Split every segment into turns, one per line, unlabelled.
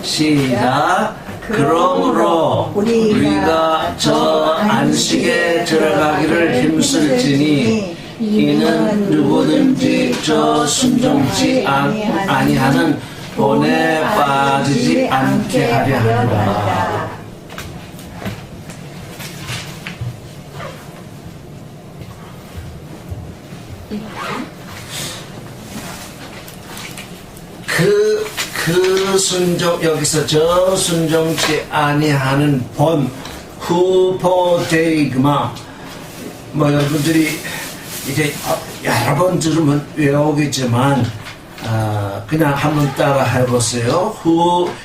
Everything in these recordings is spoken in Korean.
시작. 그러므로 우리가 저 안식에 들어가기를 힘쓸지니 이는 누구든지 저 순종치 아니하는 본에 빠지지 않게 하려 함이라. 그 순종, 여기서 저 순종치 아니하는 본, 후포데이그마. 뭐 여러분들이 이제 여러 번 들으면 외우겠지만 그냥 한번 따라 해보세요.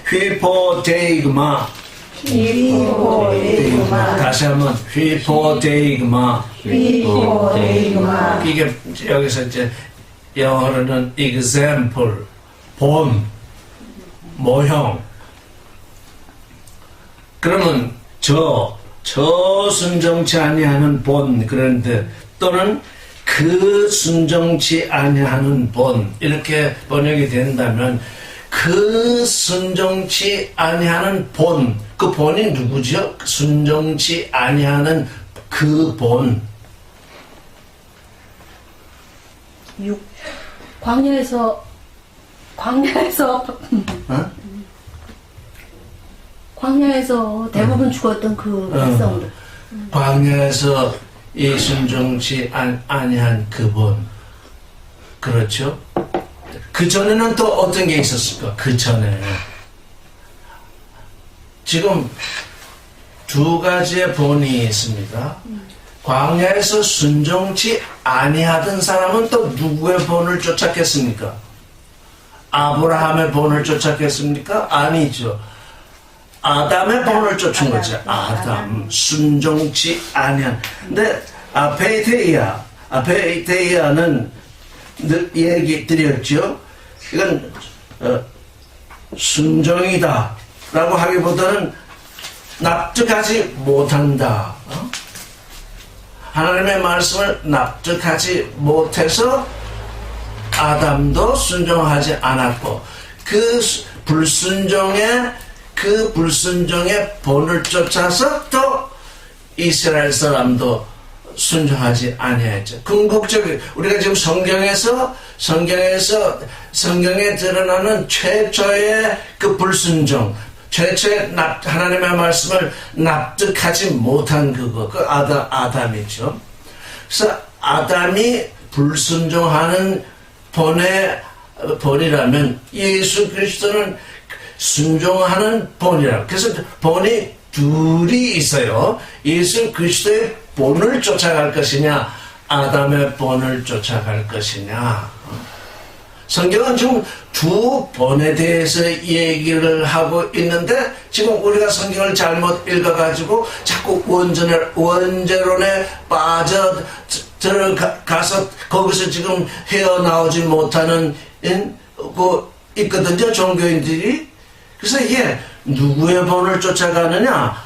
휘포데이그마. 다시 한번 휘포데이그마. 이게 여기서 이제 영어로는 example, 본, 모형. 그러면 저 순종치 아니하는 본, 그런데 또는 그 순종치 아니하는 본, 이렇게 번역이 된다면 그 순종치 아니하는 본, 그 본이 누구죠? 순종치 아니하는 그 본.
광야에서 대부분 죽었던 그 백성들.
광야에서 이 순종치 아니한 그분. 그렇죠? 그 전에는 또 어떤 게 있었을까? 그 전에 지금 두 가지의 본이 있습니다. 광야에서 순종치 아니하던 사람은 또 누구의 본을 쫓았겠습니까? 아브라함의 본을 쫓았겠습니까? 아니죠. 아담의 본을 쫓은 거죠. 아담, 순종치 아니한. 근데 아페이테이아는 늘 얘기 드렸죠. 이건 순종이다 라고 하기보다는 납득하지 못한다. 하나님의 말씀을 납득하지 못해서 아담도 순종하지 않았고 그 불순종의 본을 쫓아서 또 이스라엘 사람도 순종하지 아니했죠. 궁극적으로 우리가 지금 성경에 드러나는 최초의 그 불순종, 최초의 하나님의 말씀을 납득하지 못한 그 아담이죠. 그래서 아담이 불순종하는 본이라면 예수 그리스도는 순종하는 본이라. 그래서 본이 둘이 있어요. 예수 그리스도의 본을 쫓아갈 것이냐, 아담의 본을 쫓아갈 것이냐. 성경은 지금 두 본에 대해서 얘기를 하고 있는데 지금 우리가 성경을 잘못 읽어가지고 자꾸 원죄론에 빠져 들어가서 거기서 지금 헤어나오지 못하는 있거든요, 종교인들이. 그래서 이게 누구의 본을 쫓아가느냐?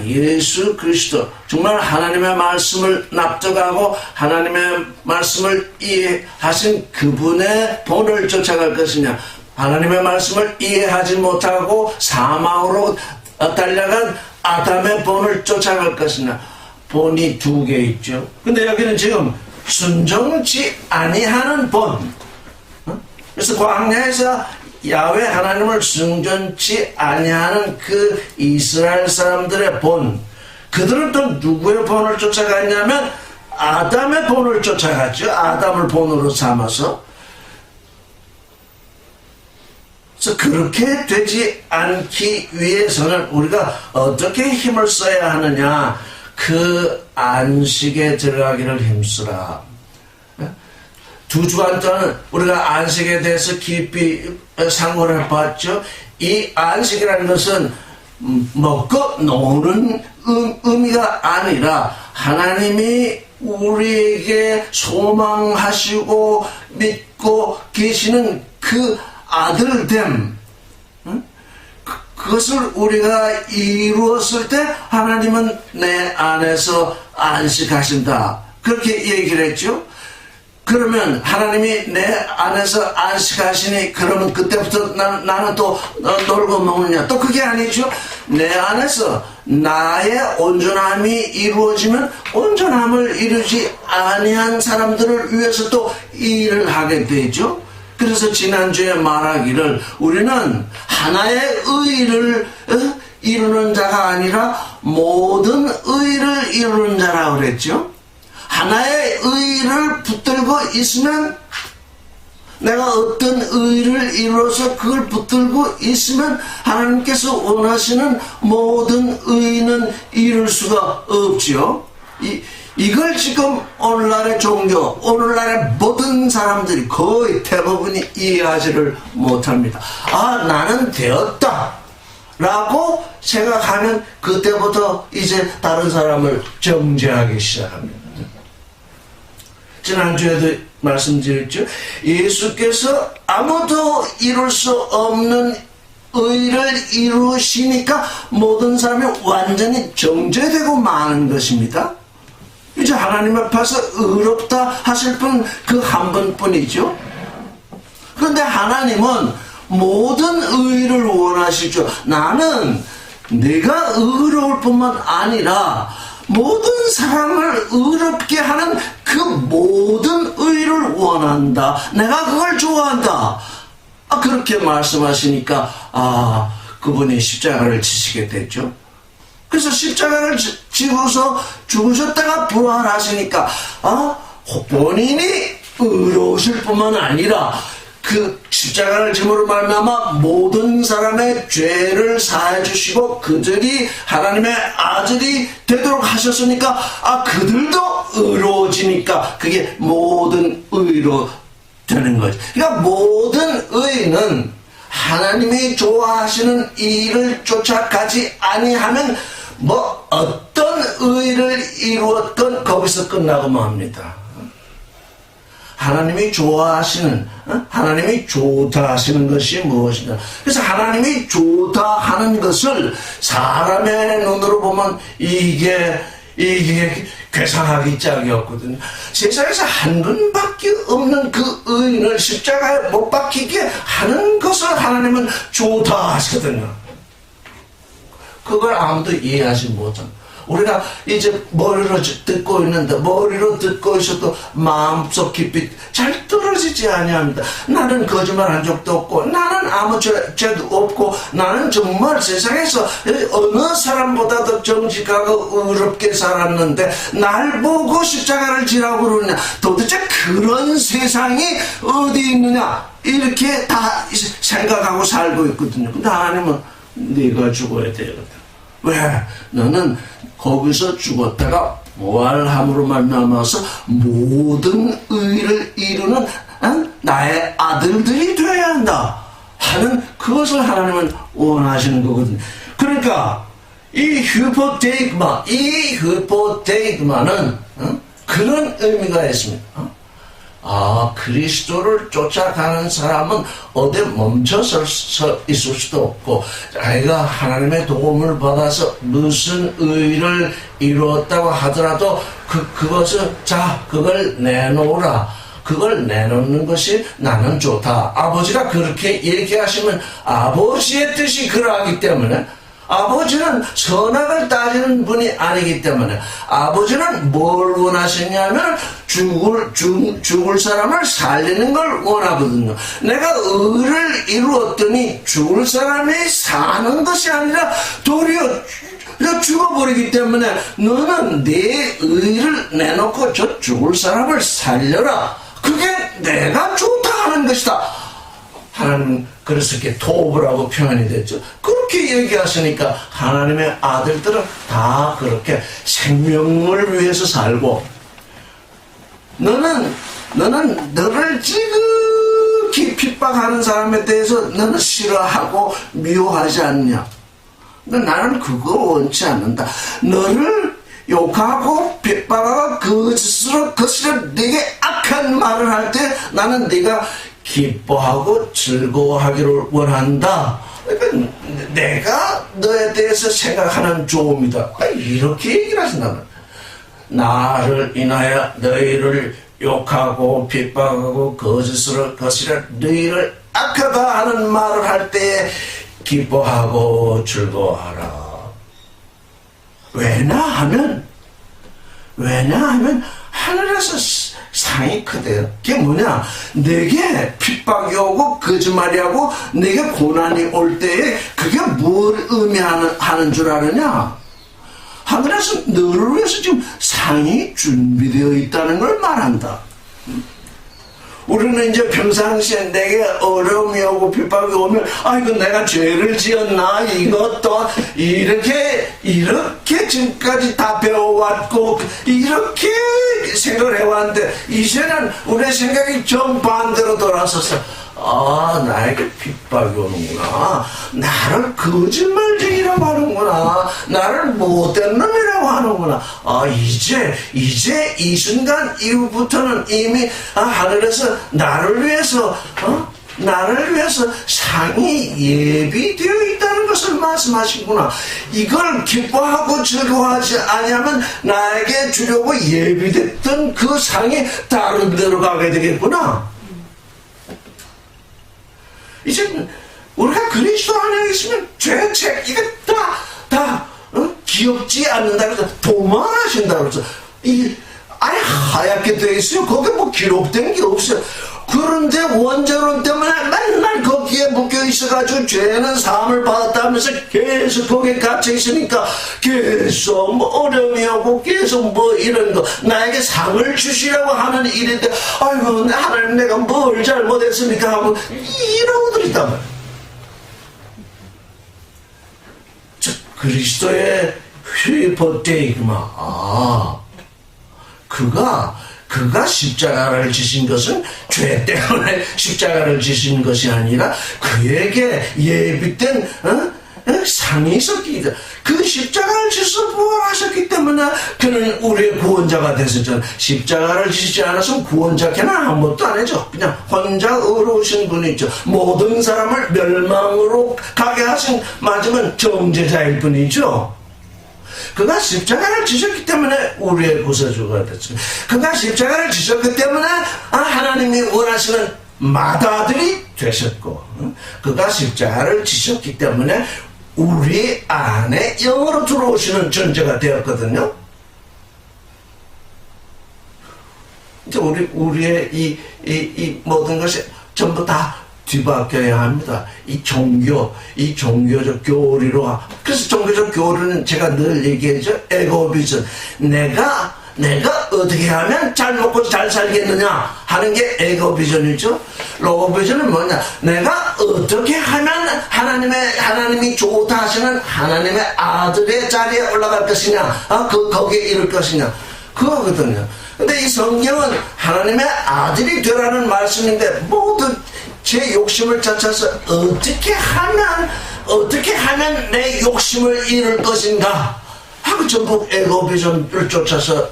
예수 그리스도. 정말 하나님의 말씀을 납득하고 하나님의 말씀을 이해하신 그분의 본을 쫓아갈 것이냐? 하나님의 말씀을 이해하지 못하고 사망으로 달려간 아담의 본을 쫓아갈 것이냐? 본이 두 개 있죠. 근데 여기는 지금 순종치 아니하는 본. 그래서 광야에서 야훼 하나님을 순종치 아니하는 그 이스라엘 사람들의 본, 그들은 또 누구의 본을 쫓아갔냐면 아담의 본을 쫓아갔죠. 아담을 본으로 삼아서. 그래서 그렇게 되지 않기 위해서는 우리가 어떻게 힘을 써야 하느냐? 그 안식에 들어가기를 힘쓰라. 2주간 동안 우리가 안식에 대해서 깊이 상고를 해봤죠. 이 안식이라는 것은 먹고 노는 의미가 아니라 하나님이 우리에게 소망하시고 믿고 계시는 그 아들됨, 그것을 우리가 이루었을 때 하나님은 내 안에서 안식하신다. 그렇게 얘기를 했죠. 그러면 하나님이 내 안에서 안식하시니 그러면 그때부터 나는 또 놀고 먹느냐? 또 그게 아니죠. 내 안에서 나의 온전함이 이루어지면 온전함을 이루지 아니한 사람들을 위해서 또 일을 하게 되죠. 그래서 지난주에 말하기를 우리는 하나의 의를 이루는 자가 아니라 모든 의를 이루는 자라고 그랬죠. 하나의 의를 붙들고 있으면 내가 어떤 의를 이루어서 그걸 붙들고 있으면 하나님께서 원하시는 모든 의는 이룰 수가 없지요. 이걸 지금 오늘날의 종교, 오늘날의 모든 사람들이 거의 대부분이 이해하지를 못합니다. 아, 나는 되었다 라고 생각하면 그때부터 이제 다른 사람을 정죄하기 시작합니다. 지난주에도 말씀드렸죠. 예수께서 아무도 이룰 수 없는 의를 이루시니까 모든 사람이 완전히 정죄되고 마는 것입니다. 이제 하나님 앞에서 의롭다 하실 분 그 한 분뿐이죠. 그런데 하나님은 모든 의를 원하시죠. 나는 내가 의로울 뿐만 아니라 모든 사람을 의롭게 하는 그 모든 의를 원한다. 내가 그걸 좋아한다. 그렇게 말씀하시니까 그분이 십자가를 지시게 됐죠. 그래서 십자가를 지고서 죽으셨다가 부활하시니까 본인이 의로우실 뿐만 아니라 그 십자가를 짐으로 말미암아 모든 사람의 죄를 사해 주시고 그들이 하나님의 아들이 되도록 하셨으니까 그들도 의로워지니까 그게 모든 의로 되는 거죠. 그러니까 모든 의는 하나님이 좋아하시는 일을 쫓아가지 아니하면 뭐 어떤 의를 이루었건 거기서 끝나고 맙니다. 하나님이 좋아하시는, 하나님이 좋다 하시는 것이 무엇이냐. 그래서 하나님이 좋다 하는 것을 사람의 눈으로 보면 이게 괴상하기 짝이 없거든요. 세상에서 한 분밖에 없는 그 의인을 십자가에 못 박히게 하는 것을 하나님은 좋다 하시거든요. 그걸 아무도 이해하지 못합니다. 우리가 이제 머리로 듣고 있는데 머리로 듣고 있어도 마음속 깊이 잘 떨어지지 아니합니다. 나는 거짓말한 적도 없고 나는 아무 죄도 없고 나는 정말 세상에서 어느 사람보다도 정직하고 의롭게 살았는데 날 보고 십자가를 지라고 그러느냐. 도대체 그런 세상이 어디 있느냐 이렇게 다 생각하고 살고 있거든요. 근데 하나님은 네가 죽어야 되거든. 왜? 너는 거기서 죽었다가 부활함으로 말미암아서 모든 의를 이루는 나의 아들들이 되어야 한다 하는 그것을 하나님은 원하시는 거거든요. 그러니까 이 휴포데이그마는 그런 의미가 있습니다. 그리스도를 쫓아가는 사람은 어디 멈춰서 있을 수도 없고 자기가 하나님의 도움을 받아서 무슨 의를 이루었다고 하더라도 그것을 그걸 내놓으라. 그걸 내놓는 것이 나는 좋다. 아버지가 그렇게 얘기하시면 아버지의 뜻이 그러하기 때문에 아버지는 선악을 따지는 분이 아니기 때문에 아버지는 뭘 원하시냐면 죽을 사람을 살리는 걸 원하거든요. 내가 의를 이루었더니 죽을 사람이 사는 것이 아니라 도리어 죽어버리기 때문에 너는 내 의를 내놓고 저 죽을 사람을 살려라. 그게 내가 좋다 하는 것이다. 하나님 그래서 이렇게 토브라고 표현이 됐죠. 그렇게 얘기하시니까 하나님의 아들들은 다 그렇게 생명을 위해서 살고 너는 너를 지극히 핍박하는 사람에 대해서 너는 싫어하고 미워하지 않냐. 나는 그거 원치 않는다. 너를 욕하고 핍박하고 거짓으로 네게 악한 말을 할 때 나는 네가 기뻐하고 즐거워하기를 원한다. 그러니까 내가 너에 대해서 생각하는 조음이다. 이렇게 얘기를 하신다면 나를 인하여 너희를 욕하고 핍박하고 거짓으로 거시라 너희를 악하다 하는 말을 할 때에 기뻐하고 즐거워하라. 왜냐하면 하늘에서 상이 크대요. 그게 뭐냐? 내게 핍박이 오고 거짓말이 하고 내게 고난이 올 때에 그게 뭘 의미하는 줄 아느냐? 하늘에서 너를 위해서 지금 상이 준비되어 있다는 걸 말한다. 우리는 이제 평상시에 내게 어려움이 오고 핍박이 오면 아이고 내가 죄를 지었나 이것도 이렇게 지금까지 다 배워왔고 이렇게 생각을 해왔는데 이제는 우리의 생각이 정반대로 돌아서서 나에게 핍박이 오는구나. 나를 거짓말쟁이라고 하는구나. 나를 못된 놈이라고 하는구나. 이제 이 순간 이후부터는 이미 하늘에서 나를 위해서 상이 예비되어 있다는 것을 말씀하시구나. 이걸 기뻐하고 즐거워하지 아니하면 나에게 주려고 예비됐던 그 상이 다른 데로 가게 되겠구나. 이제 우리가 그리스도 안에 있으면 죄책 이거 다 기억지 않는다 그래서 도망하신다 그래서 아예 하얗게 되어 있어요. 거기 뭐 기록된 게 없어요. 그런데 원죄론 때문에 맨날 거기에 묶여 있어가지고 죄는 사함을 받았다면서 계속 거기에 갇혀 있으니까 계속 뭐 어려움이 오고 계속 뭐 이런 거 나에게 상을 주시라고 하는 일인데 아이고 하나님 내가 뭘 잘못했습니까 하고 이러고들 있단 말이에요. 그리스도의 휘퍼데이그마 그가 십자가를 지신 것은 죄 때문에 십자가를 지신 것이 아니라 그에게 예비된 상이 있었기 때문에 그 십자가를 지서 부활하셨기 때문에 그는 우리의 구원자가 됐었잖아요. 십자가를 지시지 않았으면 구원자께는 아무것도 안 해줘. 그냥 혼자 의로우신 분이죠. 모든 사람을 멸망으로 가게 하신 마지막 정죄자일 뿐이죠. 그가 십자가를 지셨기 때문에 우리의 구세주가 됐습니다. 그가 십자가를 지셨기 때문에 하나님이 원하시는 맏아들이 되셨고 그가 십자가를 지셨기 때문에 우리 안에 영으로 들어오시는 존재가 되었거든요. 이제 우리의 이 모든 것이 전부 다 뒤바뀌어야 합니다. 이 종교적 교리로. 그래서 종교적 교리는 제가 늘 얘기하죠. 에고비전. 내가 어떻게 하면 잘 먹고 잘 살겠느냐 하는 게 에고비전이죠. 로고비전은 뭐냐? 내가 어떻게 하면 하나님이 좋다 하시는 하나님의 아들의 자리에 올라갈 것이냐, 거기에 이룰 것이냐. 그거거든요. 근데 이 성경은 하나님의 아들이 되라는 말씀인데 모든 제 욕심을 쫓아서 어떻게 하면 내 욕심을 이룰 것인가 하고 전부 에고비전을 쫓아서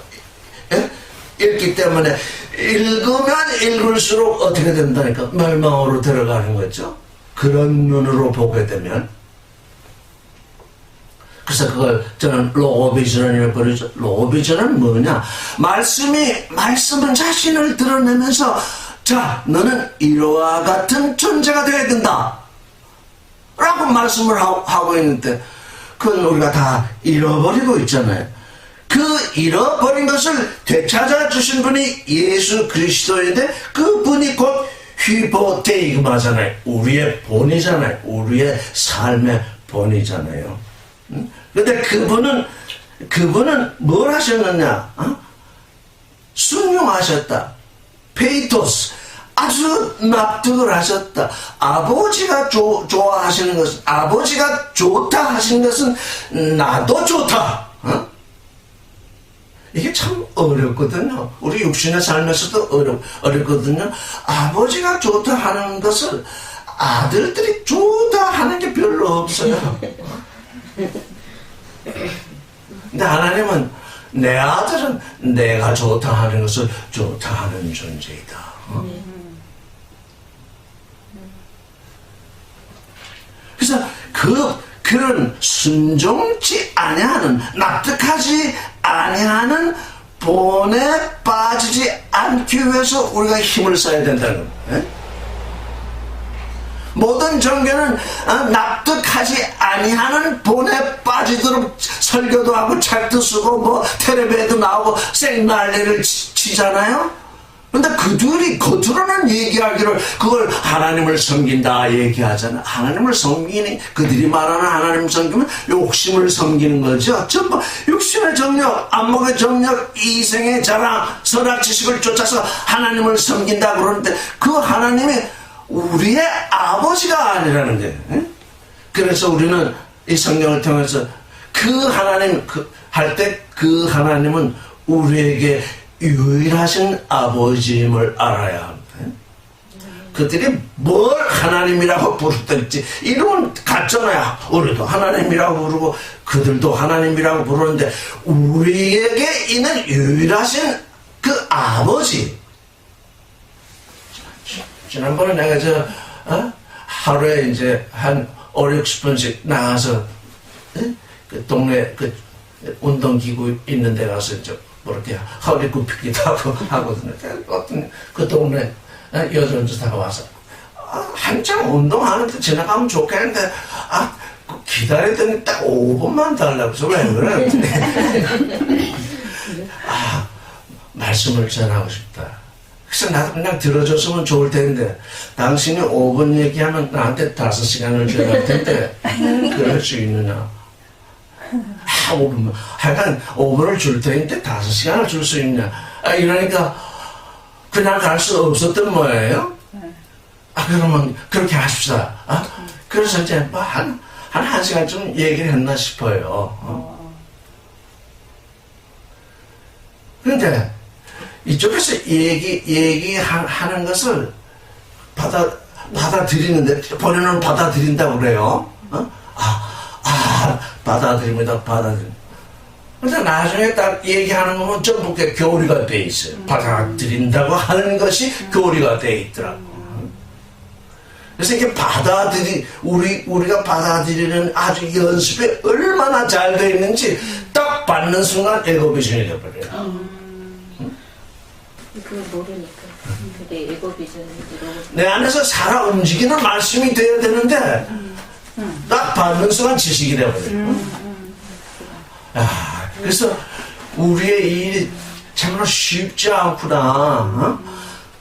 읽기 때문에 읽으면 읽을수록 어떻게 된다니까 멸망으로 들어가는 거죠. 그런 눈으로 보게 되면. 그래서 그걸 저는 로고비전이라고 부르죠. 로고비전은 뭐냐? 말씀은 자신을 드러내면서 자, 너는 이와 같은 존재가 되어야 된다 라고 말씀을 하고 있는데 그건 우리가 다 잃어버리고 있잖아요. 그 잃어버린 것을 되찾아 주신 분이 예수 그리스도인데 그분이 곧 휘포테이그마잖아요. 우리의 본이잖아요. 우리의 삶의 본이잖아요. 근데 그분은 뭘 하셨느냐? 순종하셨다. 페이토스. 아주 납득을 하셨다. 아버지가 좋아하시는 것은, 아버지가 좋다 하시는 것은 나도 좋다. 이게 참 어렵거든요. 우리 육신의 삶에서도 어렵거든요. 아버지가 좋다 하는 것을 아들들이 좋다 하는 게 별로 없어요. 근데 하나님은 내 아들은 내가 좋다 하는 것을 좋다 하는 존재이다. 그래서 그런 순종치 아니하는, 납득하지 아니하는 본에 빠지지 않기 위해서 우리가 힘을 써야 된다는 거예요. 모든 종교는 납득하지 아니하는 본에 빠지도록 설교도 하고 책도 쓰고 뭐 텔레비에도 나오고 생난리를 치잖아요. 근데 그들이 겉으로는 얘기하기를 그걸 하나님을 섬긴다 얘기하잖아. 하나님을 섬기니 그들이 말하는 하나님 섬기면 욕심을 섬기는 거죠. 전부 육신의 정력, 안목의 정력, 이생의 자랑, 선악 지식을 쫓아서 하나님을 섬긴다 그러는데 그 하나님이 우리의 아버지가 아니라는 거예요. 그래서 우리는 이 성경을 통해서 그 하나님 할 때 그 하나님은 우리에게 유일하신 아버지임을 알아야 합니다. 그들이 뭘 하나님이라고 부르든지 이름은 같잖아요. 우리도 하나님이라고 부르고 그들도 하나님이라고 부르는데 우리에게 있는 유일하신 그 아버지. 지난번에 내가 하루에 이제 한 5, 60분씩 나가서 그 동네 그 운동기구 있는 데 가서 이제 뭐 이렇게 허리 굽히기도 하고 하거든요. 어떤 그 동네 여자 운전사가 와서 한참 운동하는데 지나가면 좋겠는데 기다리더니 딱 5분만 달라고 해서 왜 그래? 말씀을 전하고 싶다. 그래서 나도 그냥 들어줬으면 좋을 텐데 당신이 5분 얘기하면 나한테 5시간을 줘야 할 텐데 그럴 수 있느냐? 5분만 하여간 5분을 줄 테니까 5시간을 줄 수 있냐? 이러니까 그냥 갈 수 없었던 거예요. 그러면 그렇게 하십시다. 그래서 이제 뭐 한 1시간쯤 얘기를 했나 싶어요. 그런데 이쪽에서 얘기하는 것을 받아들이는데 본인은 받아들인다고 그래요. 받아들입니다. 근데 나중에 딱 얘기하는 거면 전부 교리가 돼 있어요. 받아들인다고 하는 것이 교리가 돼 있더라고. 그래서 이게 우리가 받아들이는 아주 연습이 얼마나 잘 돼 있는지 딱 받는 순간 에고비전이 돼버려요.
그걸 모르니까. 그게 에고비전인지
내 안에서 살아 움직이는 말씀이 돼야 되는데 딱 받는 순간 지식이 돼버려요. 그래서 우리의 일이 참으로 쉽지 않구나.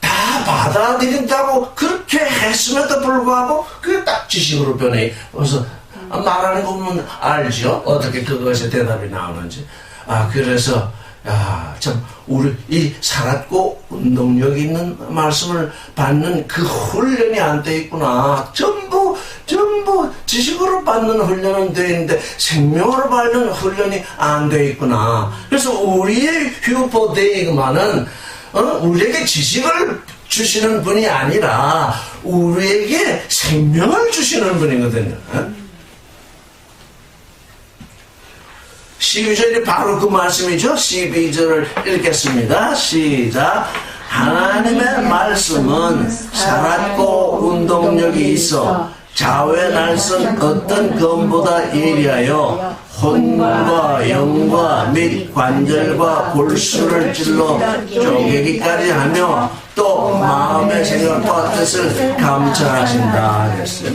다 받아들인다고 그렇게 했음에도 불구하고 그게 딱 지식으로 변해. 그래서 말하는 거 보면 알죠? 어떻게 그것에 대답이 나오는지. 그래서 참 우리 이 살았고 운동력 있는 말씀을 받는 그 훈련이 안 돼 있구나. 전부 지식으로 받는 훈련은 돼 있는데 생명으로 받는 훈련이 안 돼 있구나. 그래서 우리의 휴포데이그마는 우리에게 지식을 주시는 분이 아니라 우리에게 생명을 주시는 분이거든요. 12절이 바로 그 말씀이죠. 12절을 읽겠습니다. 시작. 하나님의 말씀은 살았고 운동력이 있어 좌우의 날선 어떤 검보다 예리하여 혼과 영과 및 관절과 골수를 찔러 쪼개기까지 하며 또 마음의 생각과 뜻을 감찰하신다 그랬어요.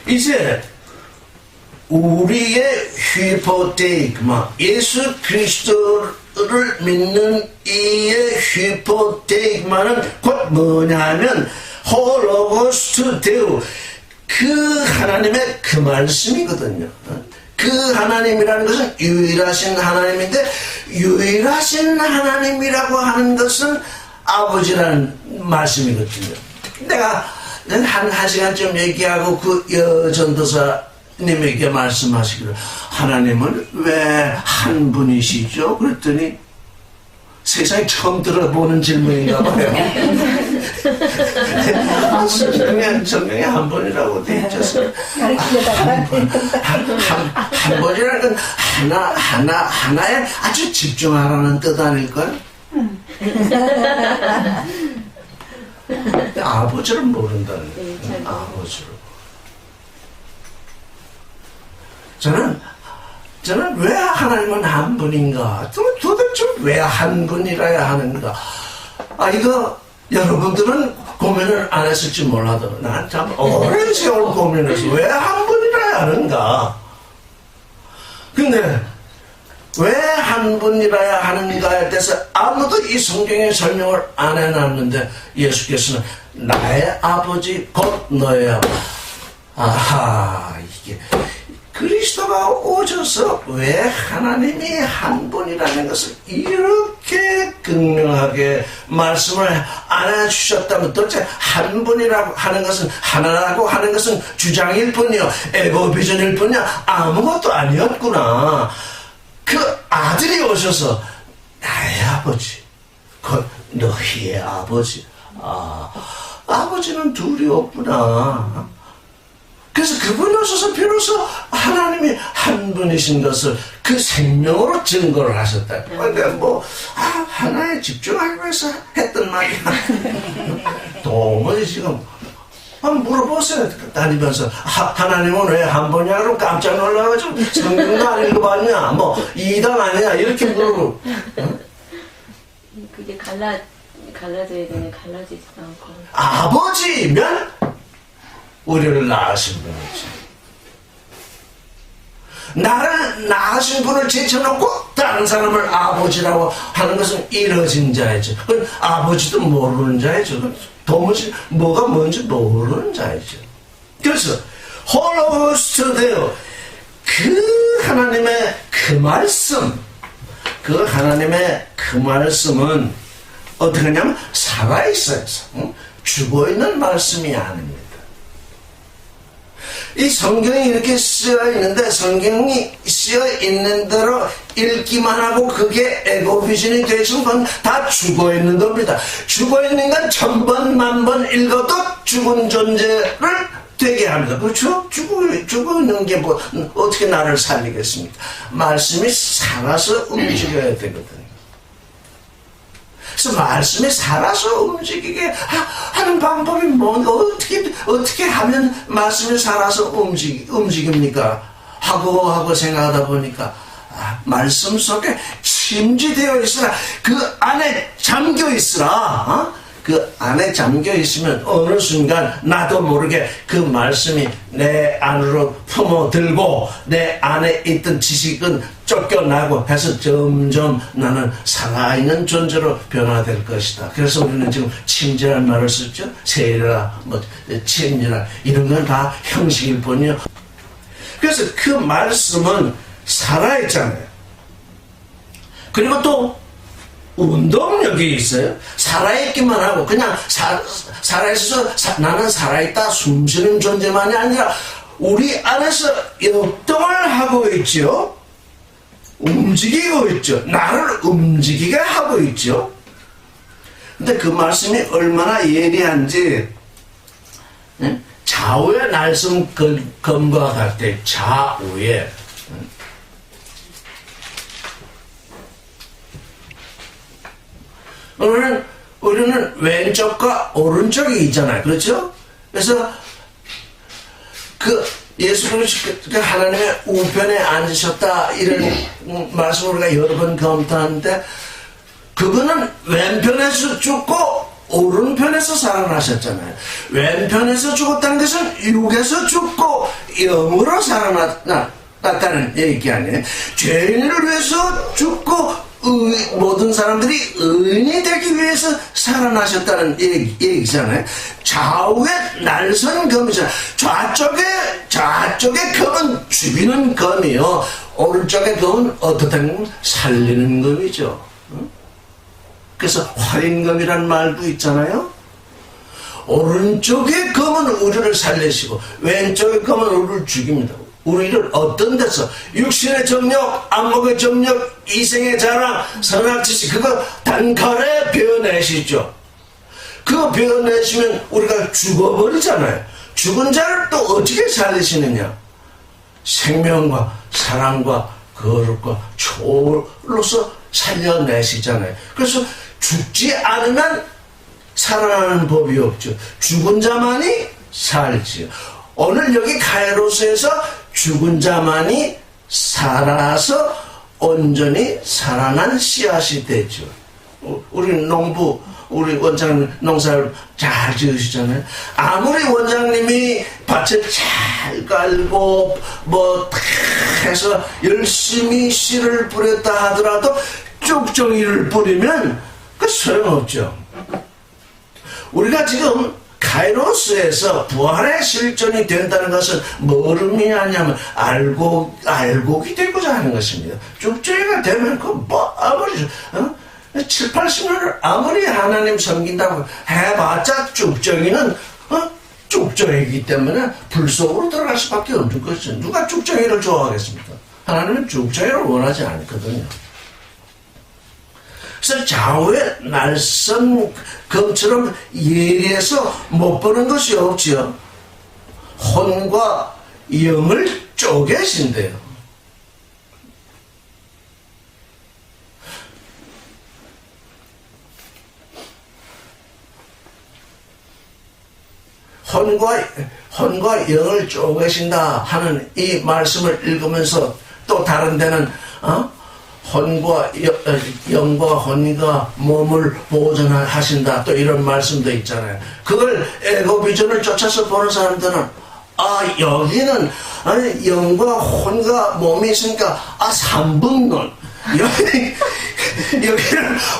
이제 우리의 휘포데이그마, 예수 그리스도를 믿는 이의 휘포데이그마는 곧 뭐냐면 홀로고스트 데우, 그 하나님의 그 말씀이거든요. 그 하나님이라는 것은 유일하신 하나님인데 유일하신 하나님이라고 하는 것은 아버지라는 말씀이거든요. 내가 한 시간쯤 얘기하고 그 여전도사님에게 말씀하시기를 하나님은 왜 한 분이시죠? 그랬더니 세상에 처음 들어보는 질문인가 봐요. 성경에 한 번이라고 돼 있죠. 한 번이라는 건 하나에 아주 집중하라는 뜻 아닐까요? 아버지를 모른다는 거예요. 아버지를. 저는 저는 왜 하나님은 한 분인가? 도대체 왜 한 분이라야 하는가? 이거 여러분들은 고민을 안 했을지 몰라도 난 참 오랜 세월 고민해서 왜 한 분이라야 하는가? 근데 왜 한 분이라야 하는가에 대해서 아무도 이 성경에 설명을 안 해놨는데 예수께서는 나의 아버지 곧 너의 아버지. 아하, 이게 그리스도가 오셔서 왜 하나님이 한 분이라는 것을 이렇게 극명하게 말씀을 안 해주셨다면 도대체 한 분이라고 하는 것은 하나라고 하는 것은 주장일 뿐이요 에고비전일 뿐이야 아무것도 아니었구나. 그 아들이 오셔서 나의 아버지 곧 너희의 아버지. 아버지는 둘이 없구나. 그래서 그분이 오셔서 비로소 하나님이 한 분이신 것을 그 생명으로 증거를 하셨다. 그러니까 하나에 집중하기 위해서 했던 말이야. 도무지 지금 한번 물어보세요. 다니면서 하나님은 왜 한 분이야? 그럼 깜짝 놀라가지고 성경도 안 읽어봤냐? 이단 아니야? 이렇게 물어보고.
그게 갈라져야 되는 갈라지지도 않고.
아버지면 우리를 낳으신 분이지. 나를 낳으신 분을 제쳐놓고 다른 사람을 아버지라고 하는 것은 이뤄진 자이죠. 그건 아버지도 모르는 자이죠. 도무지 뭐가 뭔지 모르는 자이죠. 그래서 홀로스트 되어 그 하나님의 그 말씀, 그 하나님의 그 말씀은 어떻게 하냐면 살아있어요. 죽어있는 말씀이 아닙니다. 이 성경이 이렇게 쓰여 있는데 성경이 쓰여 있는 대로 읽기만 하고 그게 에고비전이 되신 건 다 죽어 있는 겁니다. 죽어 있는 건 1000번, 10,000번 읽어도 죽은 존재를 되게 합니다. 그렇죠? 죽어 있는 게 어떻게 나를 살리겠습니까? 말씀이 살아서 움직여야 되거든요. 그래서 말씀이 살아서 움직이게 하는 방법이 뭔가 어떻게 하면 말씀이 살아서 움직입니까? 하고 생각하다 보니까 말씀 속에 침지되어 있으라. 그 안에 잠겨 있으라. 그 안에 잠겨 있으면 어느 순간 나도 모르게 그 말씀이 내 안으로 품어들고 내 안에 있던 지식은 쫓겨나고 해서 점점 나는 살아있는 존재로 변화될 것이다. 그래서 우리는 지금 침지라는 말을 썼죠. 세리라, 침지라 이런 건 다 형식일 뿐이요. 그래서 그 말씀은 살아있잖아요. 그리고 또 운동력이 있어요. 살아있기만 하고 그냥 살아있어서 나는 살아있다 숨쉬는 존재만이 아니라 우리 안에서 역동을 하고 있죠. 움직이고 있죠. 나를 움직이게 하고 있죠. 근데 그 말씀이 얼마나 예리한지 좌우의 날성검과 같아. 좌우에 우리는 왼쪽과 오른쪽이 있잖아요. 그렇죠? 그래서 그 예수 그리스도 하나님의 우편에 앉으셨다 이런 말씀을 우리가 여러 번 검토하는데 그거는 왼편에서 죽고 오른편에서 살아나셨잖아요. 왼편에서 죽었다는 것은 육에서 죽고 영으로 살아났다는 얘기 아니에요. 죄인을 위해서 죽고 모든 사람들이 의인이 되기 위해서 살아나셨다는 얘기잖아요. 좌우에 날선 검이잖아요. 좌쪽의 검은 죽이는 검이요. 오른쪽의 검은 어떻든 살리는 검이죠. 그래서 활인검이라는 말도 있잖아요. 오른쪽의 검은 우리를 살리시고 왼쪽의 검은 우리를 죽입니다. 우리를 어떤 데서 육신의 정력, 안목의 정력, 이생의 자랑, 선악지식 그거 단칼에 베어내시죠. 그거 베어내시면 우리가 죽어버리잖아요. 죽은 자를 또 어떻게 살리시느냐? 생명과 사랑과 거룩과 초로서 살려내시잖아요. 그래서 죽지 않으면 살아나는 법이 없죠. 죽은 자만이 살지요. 오늘 여기 카이로스에서 죽은 자만이 살아서 온전히 살아난 씨앗이 되죠. 우리 우리 원장님 농사를 잘 지으시잖아요. 아무리 원장님이 밭을 잘 깔고 다 해서 열심히 씨를 뿌렸다 하더라도 쭉정이를 뿌리면 그 소용없죠. 우리가 지금 카이로스에서 부활의 실존이 된다는 것은 뭐를 의미하냐면 알곡이 되고자 하는 것입니다. 쭉정이가 되면 아무리 7, 80년을 아무리 하나님 섬긴다고 해봤자 쭉정이는 쭉정이기 때문에 불 속으로 들어갈 수밖에 없는 것이죠. 누가 쭉정이를 좋아하겠습니까? 하나님은 쭉정이를 원하지 않거든요. 그래서 좌우의 날선 검처럼 예리해서 못 보는 것이 없지요. 혼과 영을 쪼개신대요. 혼과 영을 쪼개신다 하는 이 말씀을 읽으면서 또 다른 데는 혼과 영과 혼과 몸을 보존하신다 또 이런 말씀도 있잖아요. 그걸 에고비전을 쫓아서 보는 사람들은 여기는 영과 혼과 몸이 있으니까 3분론 여기는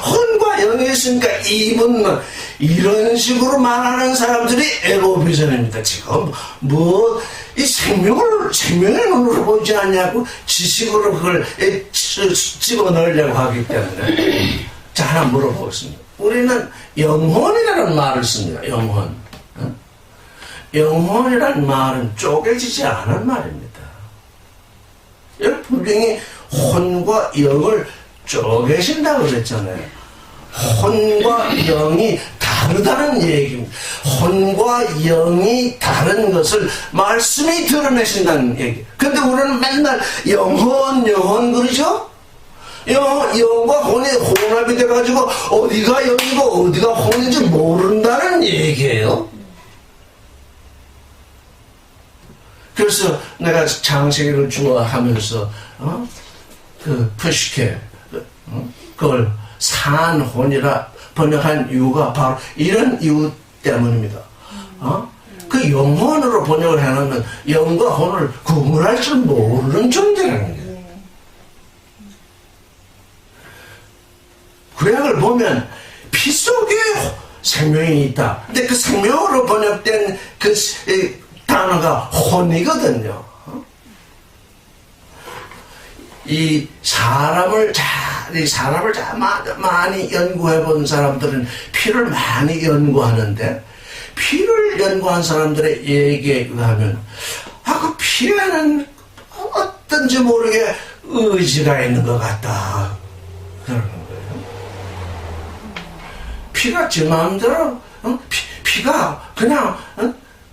혼과 영이 있으니까 2분론 이런 식으로 말하는 사람들이 에고비전입니다. 지금 이 생명의 눈으로 보지 않냐고 지식으로 그걸 집어넣으려고 하기 때문에 자 하나 물어보겠습니다. 우리는 영혼이라는 말을 씁니다. 영혼이라는 말은 쪼개지지 않은 말입니다. 여기 분명히 혼과 영을 쪼개신다고 그랬잖아요. 혼과 영이 다르다는 얘기입니다. 혼과 영이 다른 것을 말씀이 드러내신다는 얘기. 근데 우리는 맨날 영혼 그러죠? 영과 혼이 혼합이 돼가지고 어디가 영이고 어디가 혼인지 모른다는 얘기예요. 그래서 내가 창세기를 좋아하면서 푸시케 그걸 산혼이라 번역한 이유가 바로 이런 이유 때문입니다. 그 영혼으로 번역을 해놓으면 영과 혼을 구분할 줄 모르는 존재라는 거예요. 구약을 보면 피 속에 생명이 있다. 근데 그 생명으로 번역된 그 단어가 혼이거든요. 이 사람을 많이 연구해 본 사람들은 피를 많이 연구하는데 피를 연구한 사람들의 얘기에 의하면 그 피에는 어떤지 모르게 의지가 있는 것 같다 그러는 거예요. 피가 제 마음대로 피가 그냥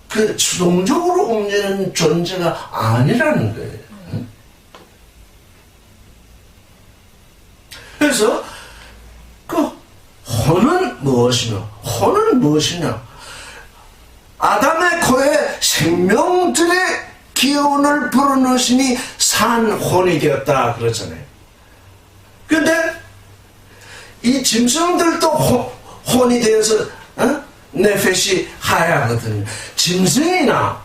그 수동적으로 움직이는 존재가 아니라는 거예요. 그래서 그 혼은 무엇이냐? 아담의 코에 생명들의 기운을 불어넣으시니 산 혼이 되었다 그러잖아요. 그런데 이 짐승들도 혼이 되어서 네페시 하야거든요. 짐승이나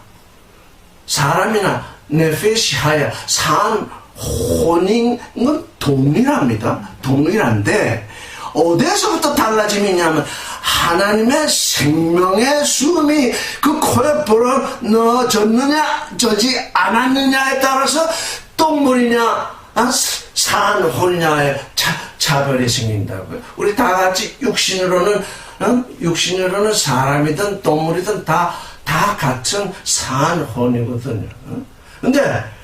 사람이나 네페시 하야 산 혼인 건 동일합니다. 동일한데 어디서부터 달라짐이냐면 하나님의 생명의 숨이 그 코에 불어넣어졌느냐 져지 않았느냐에 따라서 동물이냐 산혼이냐의 차별이 생긴다고요. 우리 다 같이 육신으로는 사람이든 동물이든 다 같은 산혼이거든요. 근데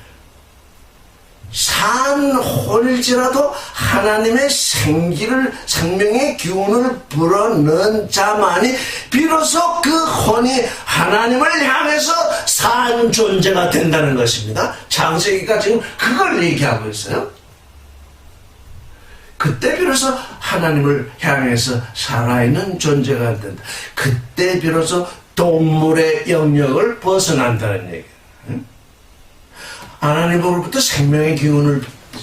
산혼일지라도 하나님의 생명의 기운을 불어넣은 자만이 비로소 그 혼이 하나님을 향해서 산 존재가 된다는 것입니다. 창세기가 지금 그걸 얘기하고 있어요. 그때 비로소 하나님을 향해서 살아있는 존재가 된다. 그때 비로소 동물의 영역을 벗어난다는 얘기예요. 하나님으로부터 생명의 기운을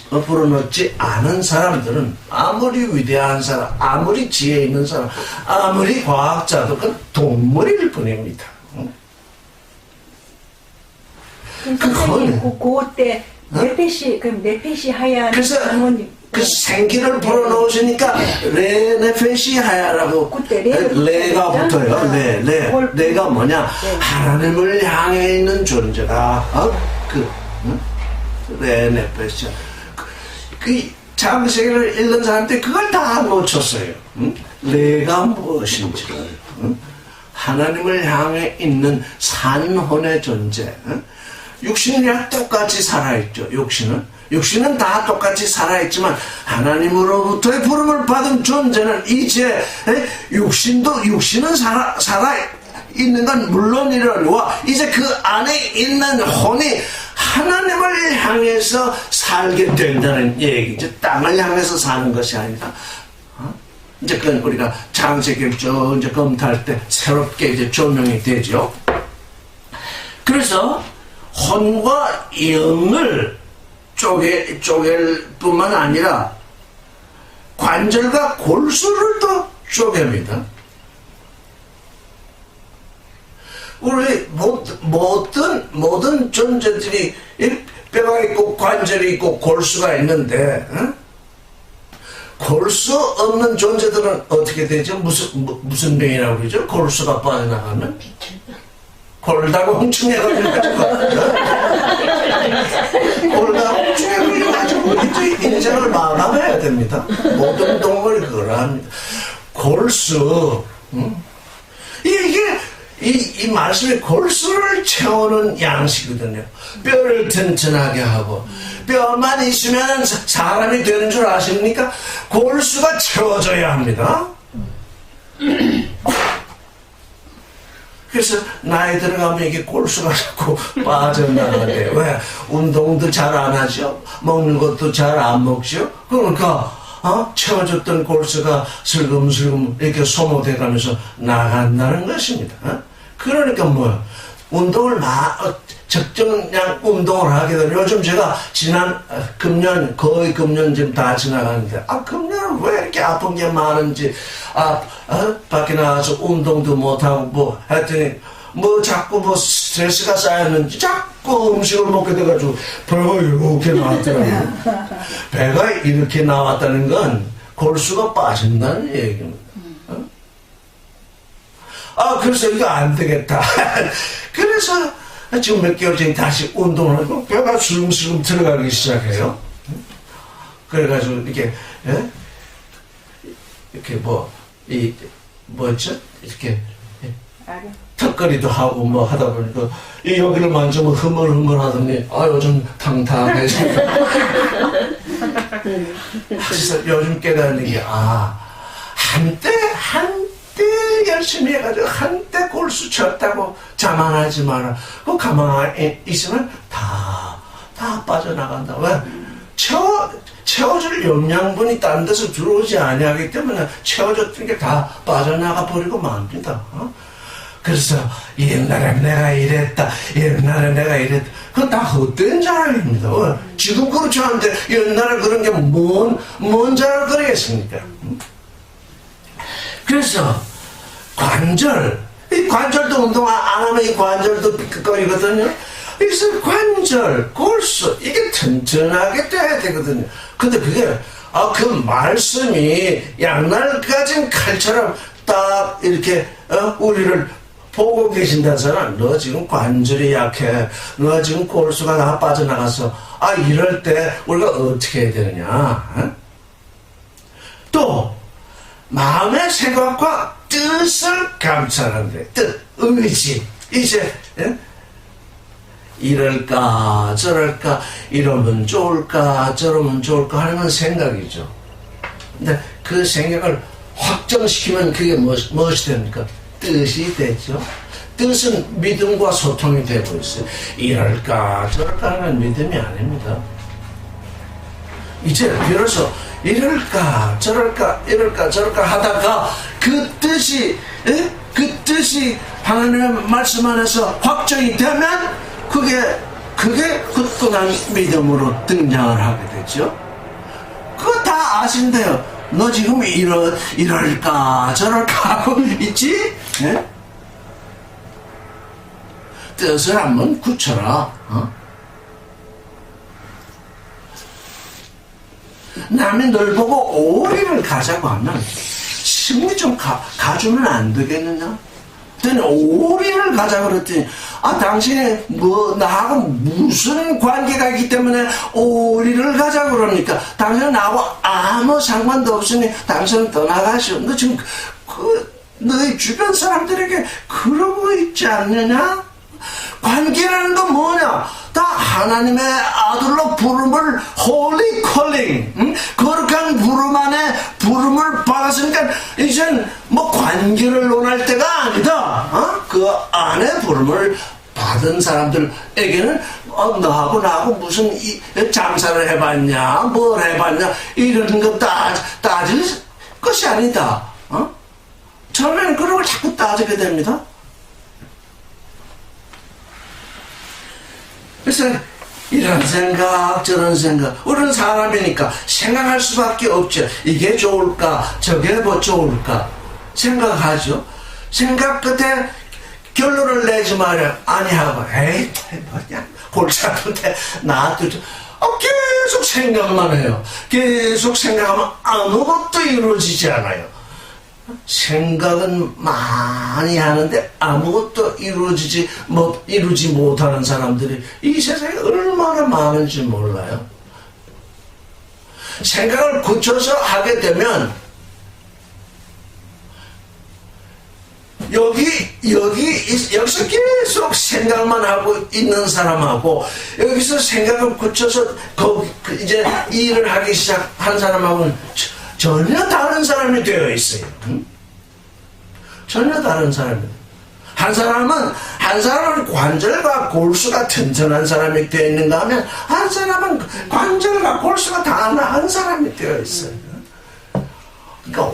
불어넣지 않은 사람들은 아무리 위대한 사람, 아무리 지혜 있는 사람, 아무리 과학자도 그건 동물일 뿐입니다.
선생님, 그때 네페시 하얀
그래서
부모님.
그 생기를 불어넣으시니까 레네페시하야라고
그때
레가 붙어요. 레가 뭐냐?
네.
하나님을 향해 있는 존재다. 레네페시아. 그 창세기를 읽는 사람들이 그걸 다 놓쳤어요. 레가 무엇인지를. 하나님을 향해 있는 산혼의 존재. 육신이랑 똑같이 살아있죠. 육신은 다 똑같이 살아있지만 하나님으로부터의 부름을 받은 존재는 이제 육신은 살아있는 건 물론이라와 이제 그 안에 있는 혼이 하나님을 향해서 살게 된다는 얘기죠. 땅을 향해서 사는 것이 아니라 이제 그건 우리가 창세기를 쭉 이제 검토할 때 새롭게 이제 조명이 되죠. 그래서 혼과 영을 쪼갤 뿐만 아니라 관절과 골수를 또 쪼갭니다. 우리 모든 존재들이 뼈가 있고 관절이 있고 골수가 있는데 골수 없는 존재들은 어떻게 되죠? 무슨 병이라고 그러죠? 골수가 빠져나가면 골다가 홍충해가지고 골다가 홍충해가지고 이제 인생을 마감해야 됩니다. 모든 동물이 그걸 합니다. 골수 이게 이 말씀이 골수를 채우는 양식이거든요. 뼈를 튼튼하게 하고 뼈만 있으면 사람이 되는 줄 아십니까? 골수가 채워져야 합니다. 그래서 나이 들어가면 이게 골수가 자꾸 빠져나가게. 왜? 운동도 잘 안 하죠? 먹는 것도 잘 안 먹죠? 그러니까 채워줬던 골수가 슬금슬금 이렇게 소모돼 가면서 나간다는 것입니다. 그러니까 뭐야? 운동을 적정량 운동을 하게 되면 요즘 제가 거의 금년 지금 다 지나가는데 금년은 왜 이렇게 아픈 게 많은지 밖에 나가서 운동도 못하고 뭐 했더니 자꾸 스트레스가 쌓였는지 자꾸 음식을 먹게 돼가지고 배가 이렇게 나왔더라고요. 배가 이렇게 나왔다는 건 골수가 빠진다는 얘기입니다. 그래서 이거 안 되겠다. 그래서 지금 몇 개월 전에 다시 운동을 하고 뼈가 슬금슬금 들어가기 시작해요. 그래가지고 이렇게 이렇게 턱걸이도 하고 뭐 하다 보니까 이 여기를 만지면 흐물흐물 하더니 요즘 탕탕해지고 그래서 요즘 깨닫는 게 한때 열심히 해가지고 한때 골수 쳤다고 자만하지 마라. 그거 가만히 있으면 다 빠져나간다. 왜? 채워줄 영양분이 딴 데서 들어오지 아니하기 때문에 채워줬던 게 다 빠져나가 버리고 맙니다. 그래서 옛날에 내가 이랬다. 그건 다 헛된 자랑입니다. 지금 그렇지 않은데 옛날에 그런 게 뭔 자랑을 그러겠습니까? 그래서 이 관절도 운동 안 하면 이 관절도 삐끗거리거든요. 그래서 관절, 골수 이게 튼튼하게 돼야 되거든요. 근데 그게 그 말씀이 양날 가진 칼처럼 딱 이렇게 우리를 보고 계신다잖아. 너 지금 관절이 약해. 너 지금 골수가 다 빠져나가서 이럴 때 우리가 어떻게 해야 되느냐. 또 마음의 생각과 뜻을 감찰한대. 의지. 이제 이럴까 저럴까 이러면 좋을까 저러면 좋을까 하는 건 생각이죠. 근데 그 생각을 확정시키면 그게 무엇이 됩니까? 뜻이 되죠. 뜻은 믿음과 소통이 되고 있어요. 이럴까 저럴까 하는 믿음이 아닙니다. 이제 비로소 이럴까 저럴까 하다가 그 뜻이 하나님의 말씀 안에서 확정이 되면 그게 그게 굳건한 믿음으로 등장을 하게 되죠. 그거 다 아신대요. 너 지금 이럴까 저럴까 하고 있지? 예? 뜻을 한번 굳혀라. 남이 널 보고 오리를 가자고 하면 심리 좀 가주면 안 되겠느냐? 그랬더니 오리를 가자 그랬더니 당신이 나하고 무슨 관계가 있기 때문에 오리를 가자 그러니까 당신은 나하고 아무 상관도 없으니 당신은 떠나가시오. 너 지금 너희 주변 사람들에게 그러고 있지 않느냐? 관계라는 건 뭐냐? 다 하나님의 아들로 부름을 홀리 콜링, 거룩한 부름 안에 부름을 받았으니까 이젠 뭐 관계를 논할 때가 아니다. 그 안에 부름을 받은 사람들에게는 나하고 무슨 장사를 해봤냐, 뭘 해봤냐 이런 거 따질 것이 아니다. 처음에는 그런 걸 자꾸 따지게 됩니다. 그래서 이런 생각 저런 생각, 우리는 사람이니까 생각할 수밖에 없죠. 이게 좋을까 저게 뭐 좋을까 생각하죠. 생각 끝에 결론을 내지 말아요. 아니하고 에이 뭐냐 골치 아픈데 놔두죠. 계속 생각만 해요. 계속 생각하면 아무것도 이루어지지 않아요. 생각은 많이 하는데 아무것도 이루지 못하는 사람들이 이 세상에 얼마나 많은지 몰라요. 생각을 굳혀서 하게 되면 여기서 계속 생각만 하고 있는 사람하고 여기서 생각을 굳혀서 이제 일을 하기 시작한 사람하고는 전혀 다른 사람이 되어 있어요. 전혀 다른 사람이에요. 한 사람은 관절과 골수가 튼튼한 사람이 되어 있는가 하면 한 사람은 관절과 골수가 다 나은 사람이 되어 있어요. 그러니까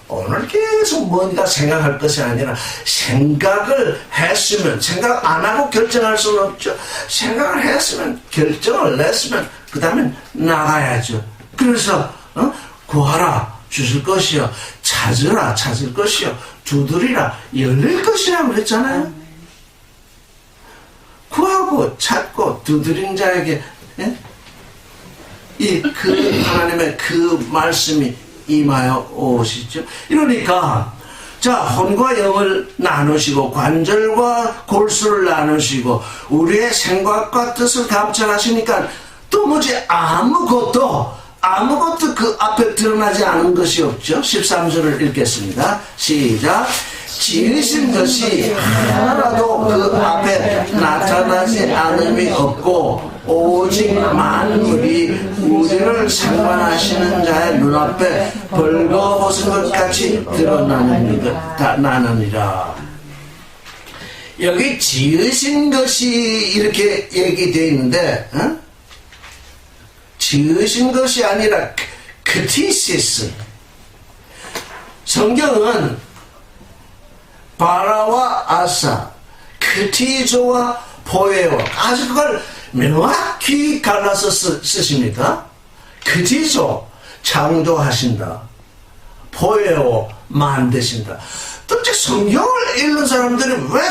오늘 계속 뭔가 생각할 것이 아니라 생각을 했으면 생각 안 하고 결정할 수는 없죠. 생각을 했으면 결정을 냈으면 그 다음에 나가야죠. 그래서 구하라 주실 것이요 찾으라 찾을 것이요 두드리라 열릴 것이라고 그랬잖아요. 구하고 찾고 두드린 자에게 하나님의 그 말씀이 임하여 오시죠. 이러니까 자 혼과 영을 나누시고 관절과 골수를 나누시고 우리의 생각과 뜻을 감찰하시니까 도무지 아무것도 그 앞에 드러나지 않은 것이 없죠. 13절을 읽겠습니다. 시작. 지으신 것이 하나라도 그 앞에 나타나지 않음이 없고 오직 만물이 우리를 상관하시는 자의 눈앞에 벌거벗은 것 같이 드러나느니라. 여기 지으신 것이 이렇게 얘기되어 있는데 지으신 것이 아니라 크티시스. 성경은 바라와 아사, 크티조와 포에오 아주 그걸 명확히 갈라서 쓰십니다. 크티조 창조하신다. 포에오 만드신다. 도대체 성경을 읽는 사람들이 왜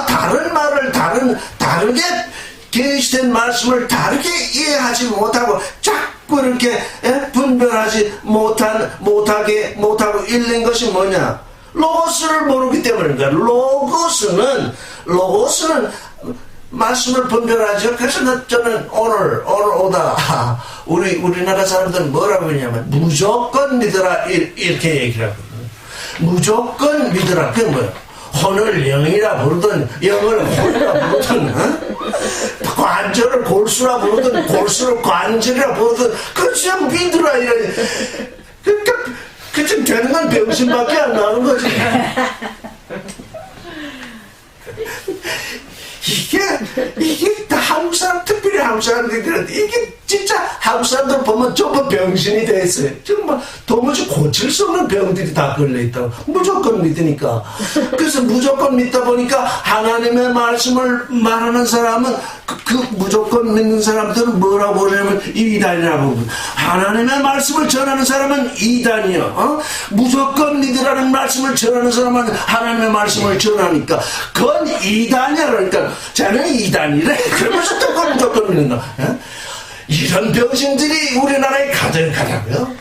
다른 말을 다르게 계시된 말씀을 다르게 이해하지 못하고 자꾸 이렇게 분별하지 못하고 읽는 것이 뭐냐? 로고스를 모르기 때문입니다. 로고스는 말씀을 분별하죠. 그래서 저는 오늘 오다 우리나라 사람들은 뭐라고 하냐면 무조건 믿어라 이렇게 얘기를 하거든요. 무조건 믿어라. 그게 뭐예요? 혼을 영이라 부르든 영을 혼이라 부르든 관절을 골수라 부르든 골수를 관절이라 부르든 그냥 믿으라 이래. 그러니까 그쯤 되는 건 병신밖에 안 나는 거지. 이게 다 한국 사람, 특별히 한국 사람들한테 이게 진짜 한국 사람들 보면 전부 병신이 돼 있어요. 정말 도무지 고칠 수 없는 병들이 다 걸려있다고. 무조건 믿으니까. 그래서 무조건 믿다 보니까 하나님의 말씀을 말하는 사람은 그 무조건 믿는 사람들은 뭐라고 그러냐면 이단이라고 부르고, 하나님의 말씀을 전하는 사람은 이단이요. 무조건 믿으라는 말씀을 전하는 사람은 하나님의 말씀을 전하니까 그건 이단이야. 그러니까 쟤는 이단이래. 그러면서 또 그걸 무조건 믿는다. 이런 병신들이 우리나라에 가득하다고요.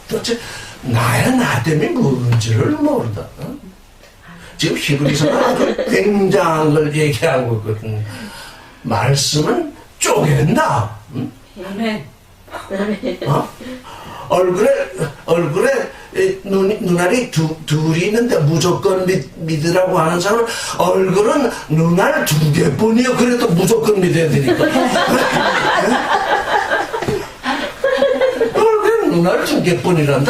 도대체 나야 나됨이 뭔지를 모른다. 지금 히브리서는 아주 굉장한 걸 얘기하고 있거든. 말씀은 쪼갠다.
아멘.
얼굴에 눈알이 둘이 있는데 무조건 믿으라고 하는 사람은 얼굴은 눈알 2개뿐이요. 그래도 무조건 믿어야 되니까. 얼굴은 눈알 2개뿐이란다.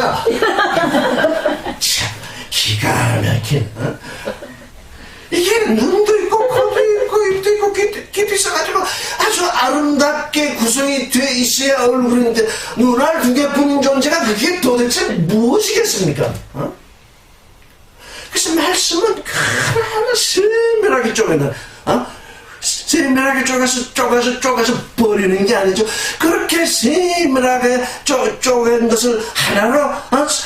참 기가 막힌. 이게 눈도 있고 코도 있고 입도 있고 귀도 있어가지고 아주 아름답게 구성이 돼 있어야 얼굴인데 눈알 2개뿐인 존재가 그게 도대체 무엇이겠습니까? 그래서 말씀은 하나하나 세밀하게 쪼갠다. 세밀하게 쪼가서 버리는 게 아니죠. 그렇게 세밀하게 쪼갠 것을 하나로,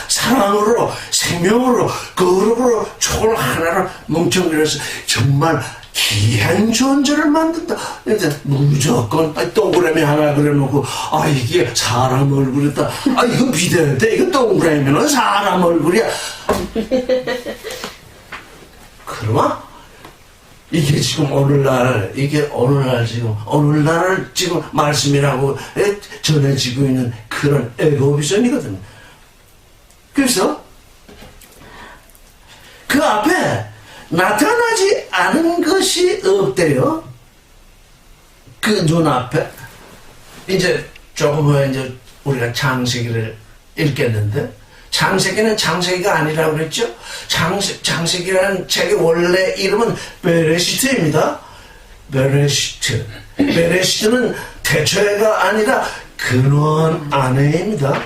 사랑으로, 생명으로, 거룩으로, 촉을 하나로 뭉쳐버려서 정말 귀한 존재를 만든다. 이제 무조건 동그라미 하나 그려놓고 이게 사람 얼굴이다. 이거 믿어야 돼. 이거 동그라미는 사람 얼굴이야. 그러면 이게 지금 오늘날 지금 말씀이라고 전해지고 있는 그런 에고비전이거든요. 그래서 그 앞에 나타나지 않은 것이 없대요. 그 눈앞에. 이제 조금 후에 이제 우리가 창세기를 읽겠는데, 창세기는 창세기가 아니라고 그랬죠? 창세기라는 책의 원래 이름은 베레시트입니다. 베레시트는 태초에가 아니라 근원 안에입니다.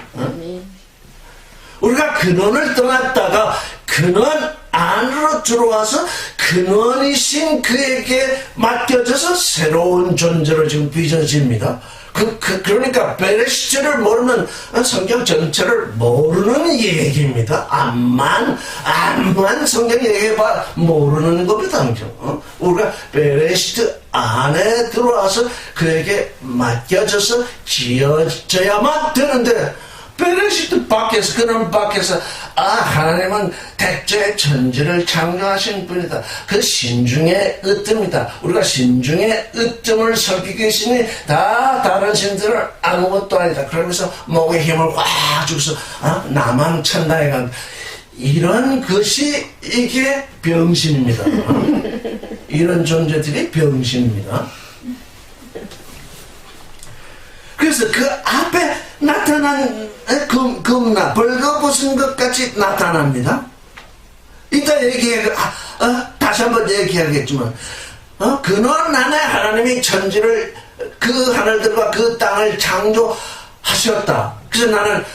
우리가 근원을 떠났다가 근원 안으로 들어와서 근원이신 그에게 맡겨져서 새로운 존재로 지금 빚어집니다. 그러니까 베레시트를 모르는, 성경 전체를 모르는 얘기입니다. 암만 성경 얘기해봐 모르는 겁니다. 우리가 베레시트 안에 들어와서 그에게 맡겨져서 지어져야만 되는데, 베레시트 밖에서, 그런 밖에서 하나님은 대체 천지를 창조하신 분이다. 그 신중의 으뜸이다. 우리가 신중의 으뜸을 섬기고 계시니 다 다른 신들은 아무것도 아니다. 그러면서 목에 힘을 꽉 주고서 나만 천당에 간다. 이런 것이 이게 병신입니다. 이런 존재들이 병신입니다. 그래서 그 앞에 나타난 금나 벌거벗은 것 같이 나타납니다. 이따 다시 한번 얘기하겠지만, 근원 안에 하나님이 천지를, 그 하늘들과 그 땅을 창조하셨다. 그래서 나는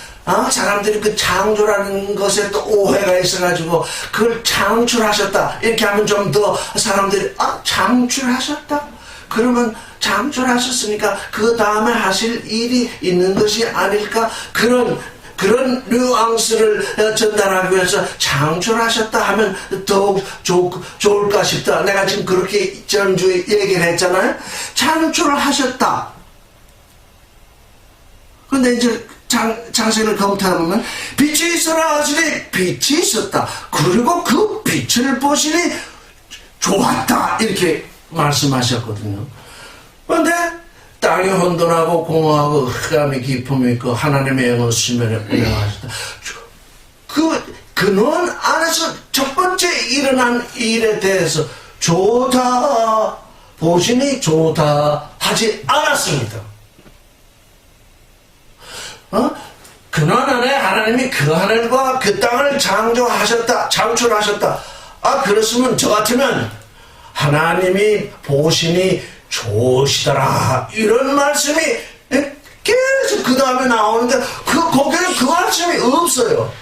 사람들이 그 창조라는 것에 또 오해가 있어가지고 그걸 창출하셨다 이렇게 하면 좀 더 사람들이 창출하셨다? 그러면 창출하셨으니까 그 다음에 하실 일이 있는 것이 아닐까? 그런 뉘앙스를 전달하기 위해서 창출하셨다 하면 더욱 좋을까 싶다. 내가 지금 그렇게 전주에 얘기를 했잖아요. 창출을 하셨다. 근데 이제 창세기를 검토해보면 빛이 있어라 하시니 빛이 있었다. 그리고 그 빛을 보시니 좋았다. 이렇게 말씀하셨거든요. 그런데 땅이 혼돈하고 공허하고 흑암이 깊음이 있고 하나님의 영은 수면에 운행하셨다. 그 근원 안에서 첫 번째 일어난 일에 대해서 좋다 보시니 좋다 하지 않았습니다. 근원 안에 하나님이 그 하늘과 그 땅을 창조하셨다, 창출하셨다. 그렇으면 저 같으면 하나님이 보시니 좋으시더라. 이런 말씀이 계속 그 다음에 나오는데 거기는 그 말씀이 없어요.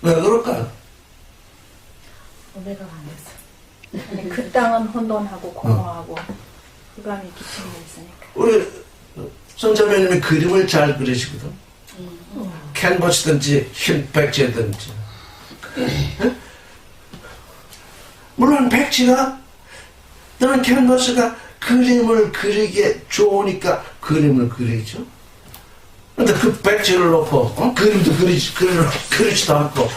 왜 그럴까요?
오해가 많았어.
아니, 그 땅은 혼돈하고 공허하고 흑암이 깊은 데 있으니까.
우리 손자매님이 그림을 잘 그리시거든. 캔버스든지 흰 백지든지. 물론 백지가 또는 캔버스가 그림을 그리기에 좋으니까 그림을 그리죠. 근데 그 백지를 놓고 그림도 그리지도 않고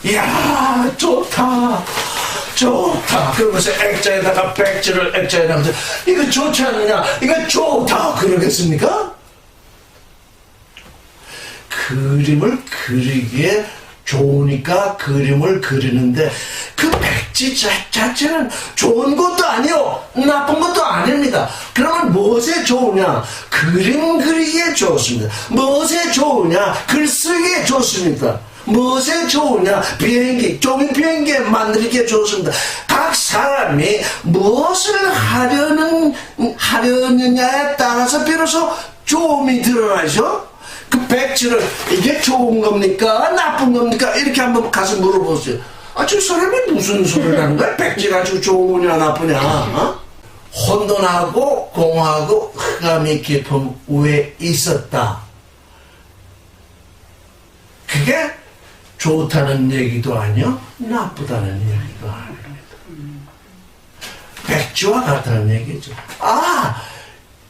이야 좋다 그러면서 액자에다가 백지를 액자에다가 이거 좋지 않느냐 이거 좋다 그러겠습니까? 그림을 그리기에 좋으니까 그림을 그리는데 그 백지 자체는 좋은 것도 아니요 나쁜 것도 아닙니다. 그러면 무엇에 좋으냐? 그림 그리기에 좋습니다. 무엇에 좋으냐? 글 쓰기에 좋습니다. 무엇에 좋으냐? 비행기, 조민 비행기 만들기에 좋습니다. 각 사람이 무엇을 하려느냐에 따라서 비로소 좋음이 드러나죠. 그 백지를 이게 좋은 겁니까? 나쁜 겁니까? 이렇게 한번 가서 물어보세요. 저 사람이 무슨 소리를 하는 거야? 백지 가지고 좋으냐 나쁘냐? 혼돈하고 공허하고 흑암이 깊음 위에 있었다. 그게 좋다는 얘기도 아니요 나쁘다는 얘기도 아닙니다. 백지와 같다는 얘기죠.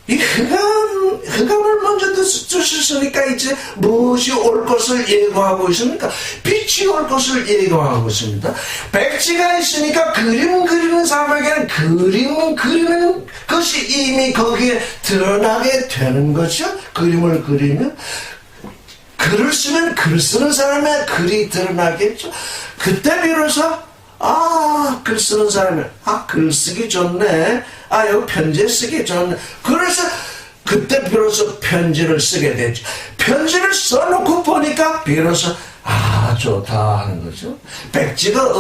이 흑암을 먼저 두셨으니까 이제 무엇이 올 것을 예고하고 있습니까? 빛이 올 것을 예고하고 있습니다. 백지가 있으니까 그림 그리는 사람에게는 그림 그리는 것이 이미 거기에 드러나게 되는 거죠. 그림을 그리면 글을 쓰면 글 쓰는 사람의 글이 드러나겠죠. 그때 비로소 글 쓰는 사람이 글 쓰기 좋네. 여기 편지 쓰기 좋네. 그래서 그때 비로소 편지를 쓰게 되죠. 편지를 써놓고 보니까 비로소 좋다 하는 거죠. 백지가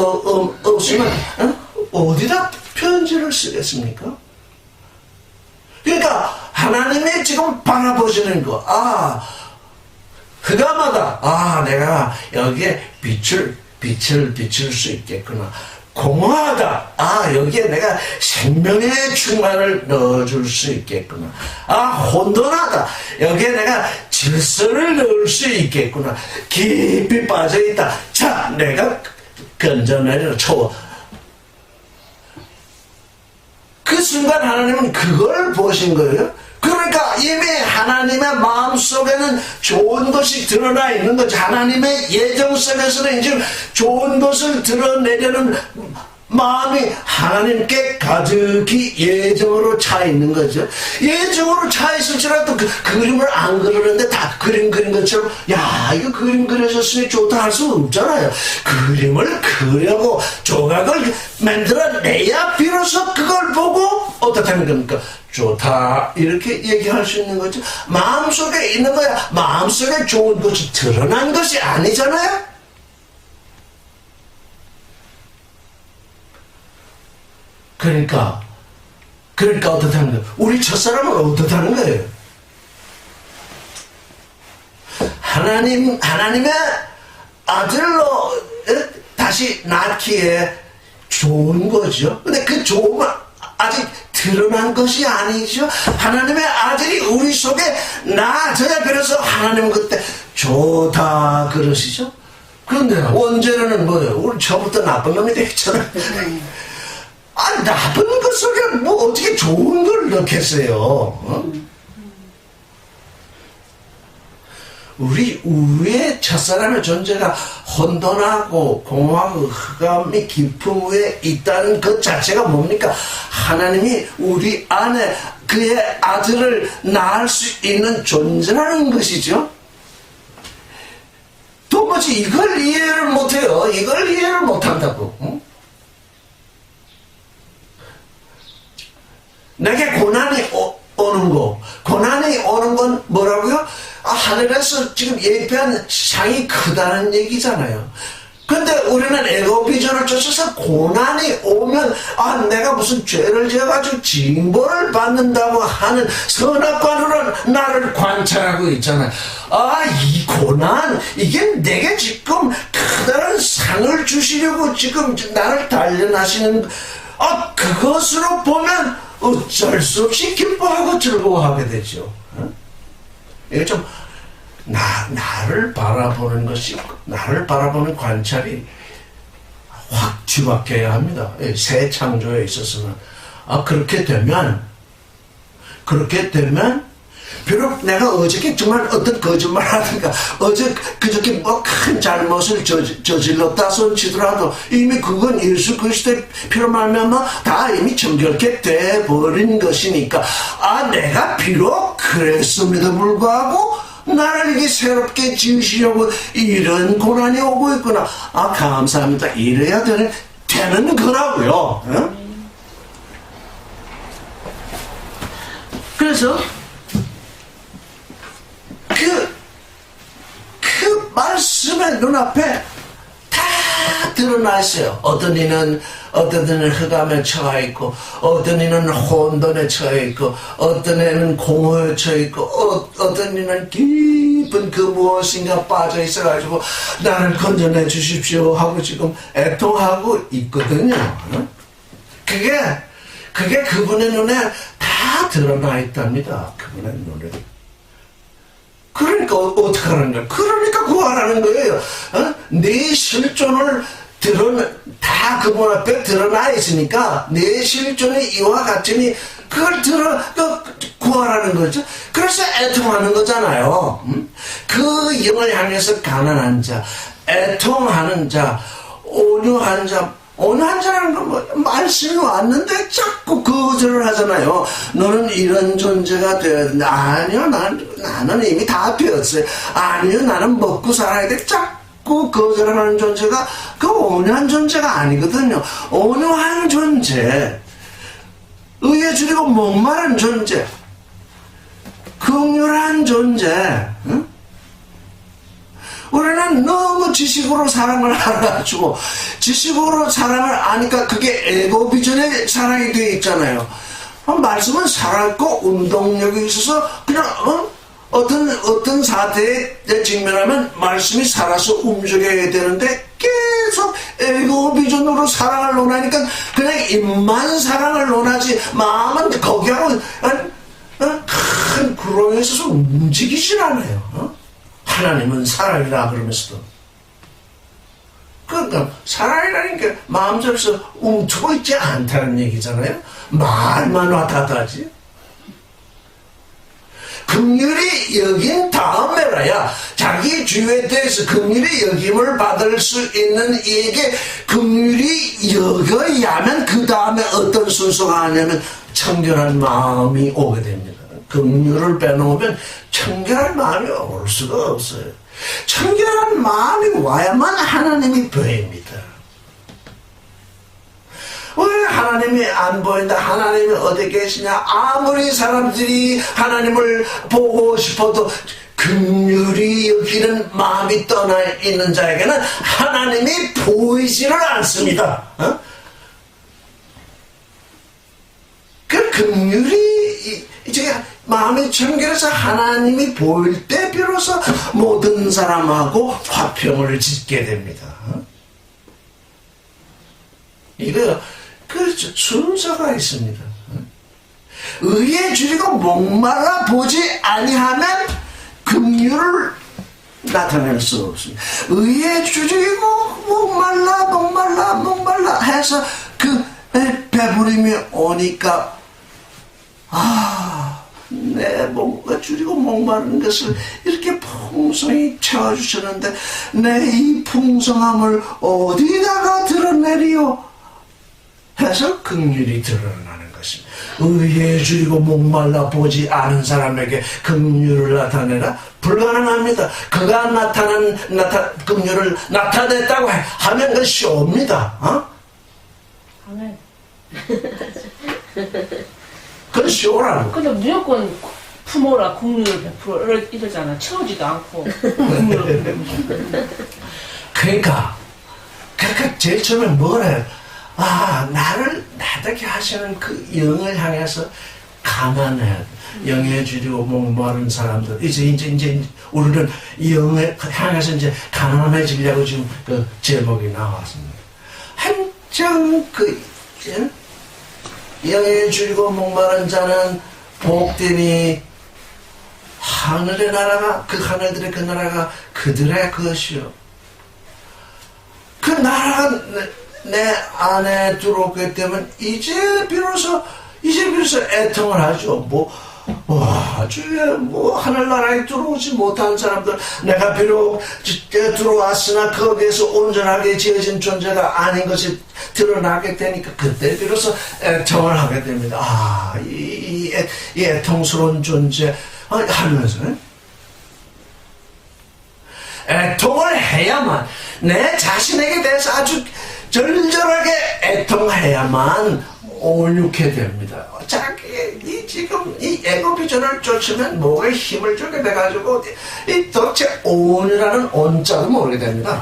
없으면 어디다 편지를 쓰겠습니까? 그러니까 하나님이 지금 바라보시는 거 흑암하다. 내가 여기에 빛을 비칠 수 있겠구나. 공허하다. 여기에 내가 생명의 충만을 넣어줄 수 있겠구나. 혼돈하다. 여기에 내가 질서를 넣을 수 있겠구나. 깊이 빠져있다. 자, 내가 건져내려 쳐. 그 순간 하나님은 그걸 보신 거예요. 그러니까 이미 하나님의 마음속에는 좋은 것이 드러나 있는 거죠. 하나님의 예정 속에서는 이제 좋은 것을 드러내려는 마음이 하나님께 가득히 예정으로 차 있는 거죠. 예정으로 차 있을지라도 그 그림을 안 그리는데 다 그린 것처럼 이거 그림 그려졌으니 좋다 할 수 없잖아요. 그림을 그려고 조각을 만들어내야 비로소 그걸 보고 어떻다는 겁니까? 좋다 이렇게 얘기할 수 있는 거죠. 마음속에 있는 거야. 마음속에 좋은 것이 드러난 것이 아니잖아요. 그러니까 어떻다는 거예요? 우리 첫사람은 어떻다는 거예요? 하나님의 아들로 다시 낳기에 좋은 거죠. 근데 그 좋음은 아직 드러난 것이 아니죠. 하나님의 아들이 우리 속에 나아져야 비로소 하나님은 그때 좋다 그러시죠. 그런데 원죄는 뭐예요? 우리 처음부터 나쁜 놈이 됐잖아요. 나쁜 것 속에 뭐 어떻게 좋은 걸 넣겠어요? 우리 위에 첫사람의 존재가 혼돈하고 공허하고 흑암이 깊은 위에 있다는 것 자체가 뭡니까? 하나님이 우리 안에 그의 아들을 낳을 수 있는 존재라는 것이죠. 도무지 이걸 이해를 못해요. 이걸 이해를 못한다고. 내게 고난이 오는 거. 고난이 오는 건 뭐라고요? 하늘에서 지금 예배한 상이 크다는 얘기잖아요. 근데 우리는 에고 비전을 쫓아서 고난이 오면 내가 무슨 죄를 지어가지고 징벌을 받는다고 하는 선악관으로 나를 관찰하고 있잖아. 이 고난 이게 내게 지금 크다란 상을 주시려고 지금 나를 단련하시는 그것으로 보면 어쩔 수 없이 기뻐하고 즐거워하게 되죠. 이게 좀 나를 바라보는 것이, 나를 바라보는 관찰이 확 뒤바뀌어야 합니다. 새 창조에 있어서는. 그렇게 되면, 비록 내가 어저께 정말 어떤 거짓말 하든가, 그저께 뭐 큰 잘못을 저질렀다 손치더라도 이미 그건 예수 그리스도의 피로 말미암아 다 이미 정결케 돼버린 것이니까, 내가 비록 그랬음에도 불구하고 나를 이게 새롭게 지으시려고 이런 고난이 오고 있구나. 감사합니다. 이래야 되는 거라고요. 그래서 그 말씀의 눈앞에 다 드러나 있어요. 어떤 이는 흑암에 처해 있고, 어떤 이는 혼돈에 처해 있고, 어떤 이는 공허에 처해 있고, 어떤 이는 깊은 그 무엇인가 빠져 있어가지고 나를 건져내 주십시오 하고 지금 애통하고 있거든요. 그게 그분의 눈에 다 드러나 있답니다. 그분의 눈에. 그러니까 어떡하라는 거야? 그러니까 구하라는 거예요. 내 실존을 다 그분 앞에 드러나 있으니까 내 실존이 이와 같으니 그걸 구하라는 거죠. 그래서 애통하는 거잖아요. 그 영을 향해서 가난한 자, 애통하는 자, 온유한 자, 온유한 자라는 건 뭐 말씀이 왔는데 자꾸 거절을 하잖아요. 너는 이런 존재가 되어야 된다. 아니요, 나는 이미 다 되었어요. 아니요, 나는 먹고 살아야 돼. 자꾸 거절하는 존재가 그 온유한 존재가 아니거든요. 온유한 존재, 의에 줄이고 목마른 존재, 긍휼한 존재. 응? 우리는 너무 지식으로 사랑을 알아주고 지식으로 사랑을 아니까 그게 에고 비전의 사랑이 되어 있잖아요. 말씀은 살아있고 운동력이 있어서 그냥 어떤 사태에 직면하면 말씀이 살아서 움직여야 되는데 계속 에고 비전으로 사랑을 논하니까 그냥 입만 사랑을 논하지 마음은 거기하고 큰 구렁이에 있어서 움직이질 않아요. 하나님은 사랑이라 그러면서도. 그러니까 사랑이라는 게 마음속에서 움트고 있지 않다는 얘기잖아요. 말만 와닿다지. 긍휼히 여긴 다음에라야 자기 주에 대해서 긍휼히 여김을 받을 수 있는 이에게 긍휼히 여겨야만 그 다음에 어떤 순서가 하냐면 청결한 마음이 오게 됩니다. 긍휼을 빼놓으면 청결한 마음이 올 수가 없어요. 청결한 마음이 와야만 하나님이 보입니다. 왜 하나님이 안 보인다? 하나님이 어디 계시냐? 아무리 사람들이 하나님을 보고 싶어도 긍휼히 여기는 마음이 떠나 있는 자에게는 하나님이 보이지를 않습니다. 그 긍휼히 이제 마음이 청결해서 하나님이 보일 때 비로소 모든 사람하고 화평을 짓게 됩니다. 이거 그 순서가 있습니다. 의에 줄이고 목말라 보지 아니하면 긍휼을 나타낼 수 없습니다. 의에 줄이고 목말라 해서 그 배부림이 오니까 내 몸과 줄이고 목마른 것을 이렇게 풍성히 채워주셨는데 내 이 풍성함을 어디다가 드러내리요? 해서 긍휼이 드러나는 것입니다. 의에 줄이고 목말라 보지 않은 사람에게 긍휼을 나타내라? 불가능합니다. 그가 긍휼을 나타냈다고 하면 그 쇼입니다.
아멘.
그건 쇼라고.
근데 무조건 품어라, 국률을 베풀어 이러잖아. 채우지도 않고 국률을
그러니까 각각 제일 처음에 뭐래요? 나를 나되게 하시는 그 영을 향해서 가난해. 영에 줄이고 목마른 사람들. 이제 우리는 영을 향해서 이제 가난해지려고 지금 그 제목이 나왔습니다. 한정 영에 줄이고 목마른 자는 복되니 하늘의 나라가 그 하늘들의 그 나라가 그들의 것이요. 그 나라가 내 안에 들어오게 되면 이제 비로소 애통을 하죠. 주여, 하늘나라에 들어오지 못한 사람들, 내가 비록 들어왔으나 거기에서 온전하게 지어진 존재가 아닌 것이 드러나게 되니까 그때 비로소 애통을 하게 됩니다. 이 애통스러운 존재 하면서 애통을 해야만, 내 자신에게 대해서 아주 절절하게 애통해야만 온유케 됩니다. 지금 이 에고 비전을 쫓으면 목에 힘을 주게 돼가지고 도대체 온유라는 온자도 모르게 됩니다.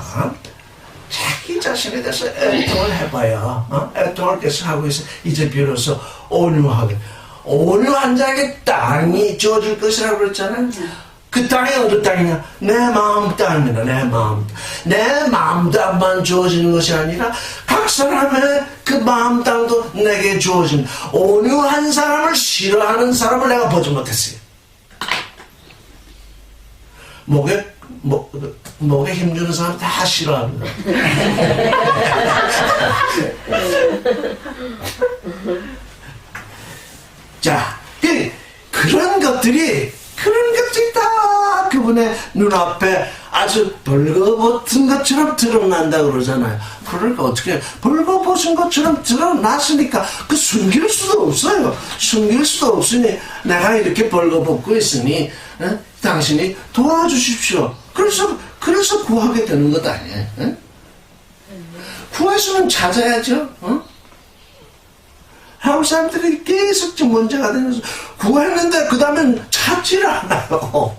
자기 자신에 대해서 애통을 해봐야 애통을 계속 하고 있어. 이제 비로소 온유하게, 온유한 자에게 땅이 주어질 것이라고 그랬잖아요. 그 땅이 어느 땅이냐? 내 마음 땅입니다. 내 마음 땅만 주어지는 것이 아니라 각 사람의 그 마음 땅도 내게 주어진, 온유한 사람을 싫어하는 사람을 내가 보지 못했어요. 목에 힘주는 사람 다 싫어합니다. 자, 그런 것들이 다 그분의 눈앞에 아주 벌거벗은 것처럼 드러난다 그러잖아요. 그러니까 어떻게 벌거벗은 것처럼 드러났으니까 그 숨길 수도 없어요. 숨길 수도 없으니 내가 이렇게 벌거벗고 있으니 당신이 도와주십시오. 그래서 구하게 되는 것 아니에요. 구했으면 찾아야죠. 한국 사람들이 계속 좀 문제가 되면서 구했는데 그 다음엔 찾지를 않아요.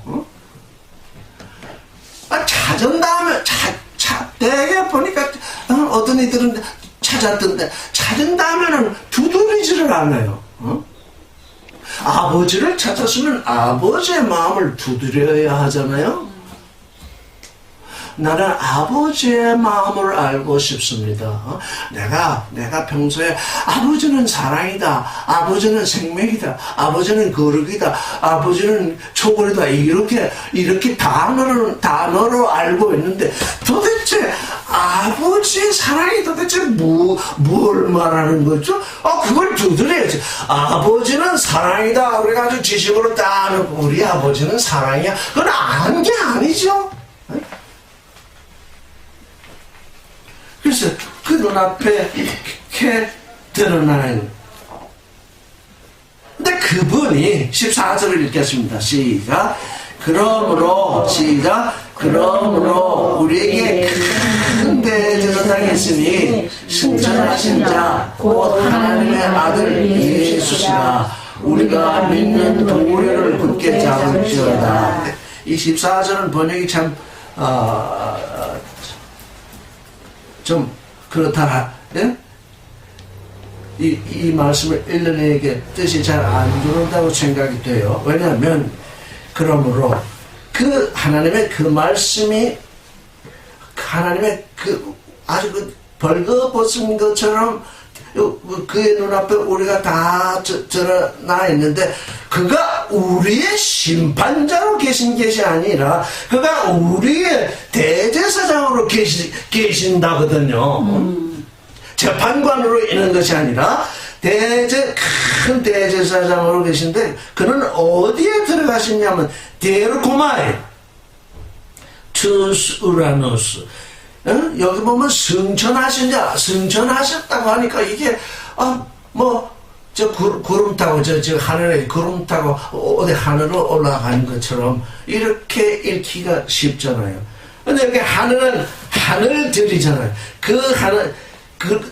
찾은 다음에 대개 보니까 어떤 이들은 찾았던데 찾은 다음에는 두드리지를 않아요. 아버지를 찾았으면 아버지의 마음을 두드려야 하잖아요. 나는 아버지의 마음을 알고 싶습니다. 내가 평소에 아버지는 사랑이다, 아버지는 생명이다, 아버지는 거룩이다, 아버지는 초월이다, 이렇게 단어로 알고 있는데 도대체 아버지의 사랑이 도대체 뭘 말하는 거죠? 그걸 두드려야지. 아버지는 사랑이다 그래가지고 지식으로 딱 우리 아버지는 사랑이야. 그건 아는 게 아니죠. 그래서 그 눈앞에 이렇게 드러나는. 근데 그분이 14절을 읽겠습니다. 시작. 그러므로 우리에게 큰 대접을 당했으니 승천하신 자 곧 하나님의 아들 예수시라. 우리가 믿는 도리를 굳게 잡을지어다. 이 14절은 번역이 참 좀 그렇다. 예? 이 말씀을 읽는 이에게 뜻이 잘 안 들어온다고 생각이 돼요. 왜냐하면 그러므로 그 하나님의 그 말씀이 하나님의 그 아주 그 벌거벗은 것처럼 그의 눈앞에 우리가 다 드러나 있는데 그가 우리의 심판자로 계신 것이 아니라 그가 우리의 대제사장으로 계신다거든요. 재판관으로 있는 것이 아니라 큰 대제사장으로 계신데 그는 어디에 들어가시냐면 데르코마에 투스 우라노스. 여기 보면 승천하셨다고 하니까 이게 구름 타고 저 하늘에 구름 타고 어디 하늘로 올라가는 것처럼 이렇게 읽기가 쉽잖아요. 근데 여기 하늘은 하늘들이잖아요.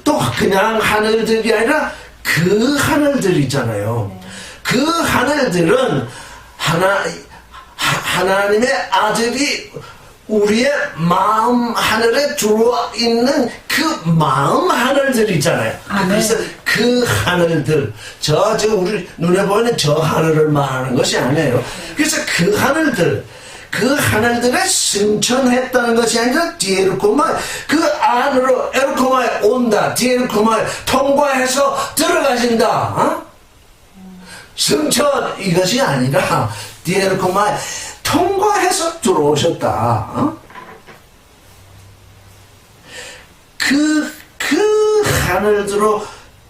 또 그냥 하늘들이 아니라 그 하늘들이잖아요. 그 하늘들은 하나님의 아들이 우리의 마음 하늘에 들어와 있는 그 마음 하늘들 있잖아요.
아멘.
그래서 그 하늘들, 저 우리 눈에 보이는 저 하늘을 말하는 것이 아니에요. 그래서 그 하늘들에 승천했다는 것이 아니라 디에르코마, 그 안으로 에르코마에 온다. 디에르코마에 통과해서 들어가신다. 어? 승천 이것이 아니라 디에르코마에 통과해서 들어오셨다. 어? 그 하늘들로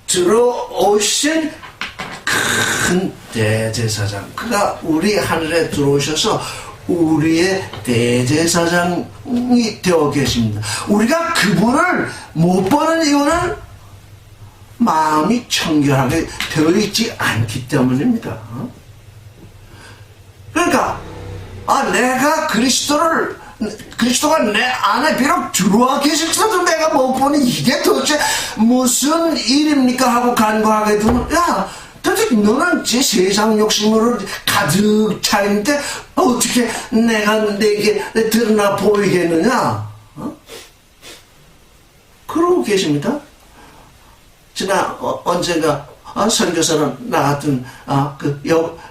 들어오신 큰 대제사장, 그가 우리 하늘에 들어오셔서 우리의 대제사장이 되어 계십니다. 우리가 그분을 못 보는 이유는 마음이 청결하게 되어 있지 않기 때문입니다. 그러니까 내가 그리스도가 내 안에 비록 들어와 계실지라도 내가 못 보니 이게 도대체 무슨 일입니까 하고 간과하게 되면, 야, 도대체 너는 제 세상 욕심으로 가득 차 있는데 어떻게 내가 내게 드러나 보이겠느냐? 그러고 계십니다. 지난 언젠가 선교사로 나갔던 그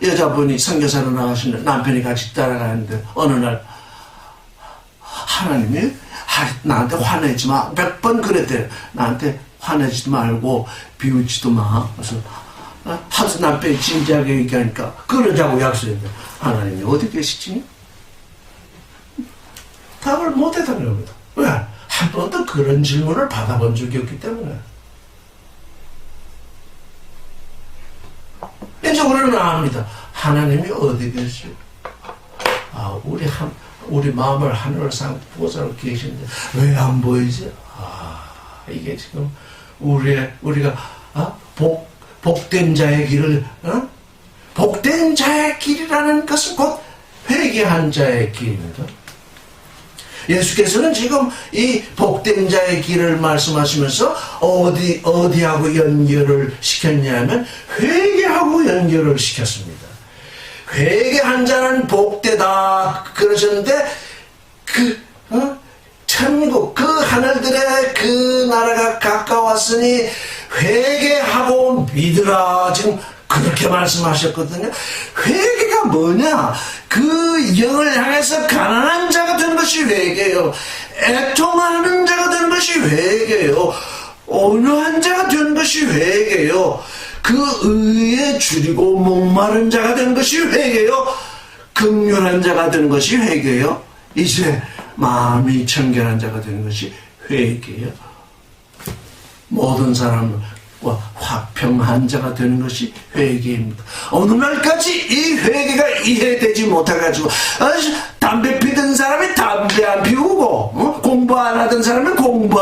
여자분이 선교사로 나가시는 남편이 같이 따라가는데 어느 날 하나님이 나한테 화내지 마. 100번 그랬대요. 나한테 화내지 말고 비웃지도 마. 그래서 하도 남편이 진지하게 얘기하니까 그러자고 약속했는데 하나님이 어디 계시지? 답을 못 해달라고 합니다. 왜? 한 번도 그런 질문을 받아본 적이 없기 때문에. 이제 우리는 압니다. 하나님이 어디 계시오? 우리 마음을 하늘상 보살로 계신데 왜 안 보이지? 이게 지금 우리가 복된 자의 길을 복된 자의 길이라는 것은 곧 회개한 자의 길입니다. 예수께서는 지금 이 복된 자의 길을 말씀하시면서 어디하고 연결을 시켰냐면 회개하고 연결을 시켰습니다. 회개한 자는 복되다 그러셨는데 천국 그 하늘들의 그 나라가 가까웠으니 회개하고 믿으라 지금 그렇게 말씀하셨거든요. 회개가 뭐냐? 그 영을 향해서 가난한 자가 되는 것이 회개예요. 애통하는 자가 되는 것이 회개예요. 온유한 자가 되는 것이 회개예요. 그 의에 줄이고 목마른 자가 되는 것이 회개요. 긍휼한 자가 되는 것이 회개요. 이제 마음이 청결한 자가 되는 것이 회개요. 모든 사람과 화평한 자가 되는 것이 회개입니다. 어느 날까지 이 회개가 이해되지 못해가지고 담배 피던 사람이 담배 안 피우고 공부 안 하던 사람은 공부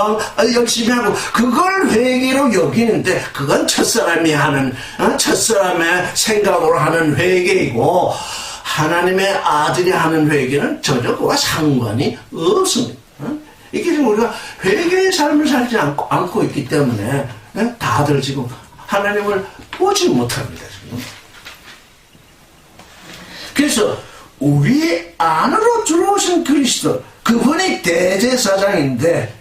열심히 하고 그걸 회개로 여기는데 그건 첫사람이 하는 첫사람의 생각으로 하는 회개이고 하나님의 아들이 하는 회개는 전혀 그와 상관이 없습니다. 이게 지금 우리가 회개의 삶을 살지 않고 있기 때문에 다들 지금 하나님을 보지 못합니다. 지금. 그래서 우리 안으로 들어오신 그리스도 그분이 대제사장인데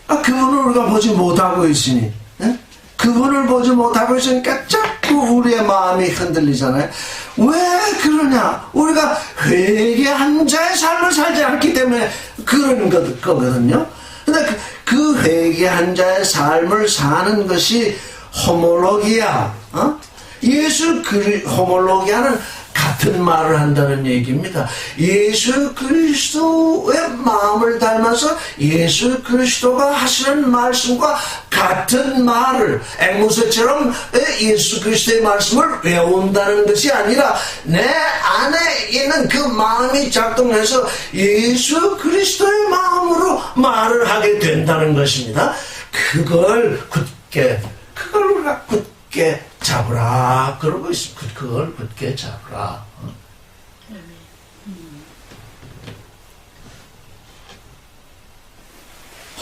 그분을 우리가 보지 못하고 있으니 그분을 보지 못하고 있으니까 자꾸 우리의 마음이 흔들리잖아요. 왜 그러냐? 우리가 회개한 자의 삶을 살지 않기 때문에 그런 거거든요. 근데 그 회개한 자의 삶을 사는 것이 호몰로기아. 호몰로기아는 같은 말을 한다는 얘기입니다. 예수 그리스도의 마음을 닮아서 예수 그리스도가 하시는 말씀과 같은 말을 앵무새처럼 예수 그리스도의 말씀을 외운다는 것이 아니라 내 안에 있는 그 마음이 작동해서 예수 그리스도의 마음으로 말을 하게 된다는 것입니다. 그걸 우리가 굳게 잡으라 그러고 있습니다. 그걸 굳게 잡으라.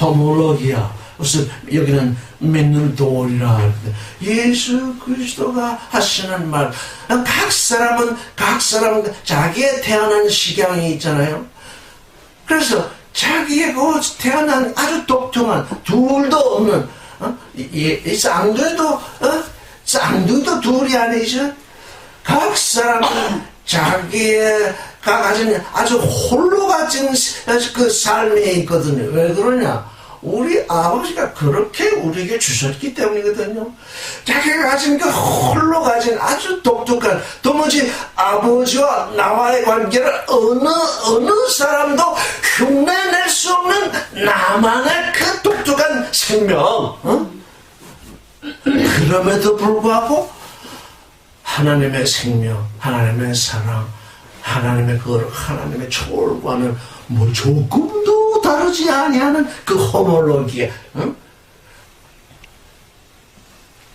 호몰로기아. 무슨 여기는 믿는 도리라 할 때 예수 그리스도가 하시는 말. 각 사람은 자기의 태어난 식양이 있잖아요. 그래서 자기의 그 태어난 아주 독특한 둘도 없는 이 쌍둥이도 쌍둥이도 둘이 아니죠. 각 사람은 자기가 가진 아주 홀로 가진 그 삶이 있거든요. 왜 그러냐? 우리 아버지가 그렇게 우리에게 주셨기 때문이거든요. 자기가 가진 그 홀로 가진 아주 독특한, 도무지 아버지와 나와의 관계를 어느 사람도 흉내낼 수 없는 나만의 그 독특한 생명. 그럼에도 불구하고 하나님의 생명, 하나님의 사랑, 하나님의 거룩, 하나님의 초월과는 뭐 조금도 다르지 아니하는 그 호몰로기에,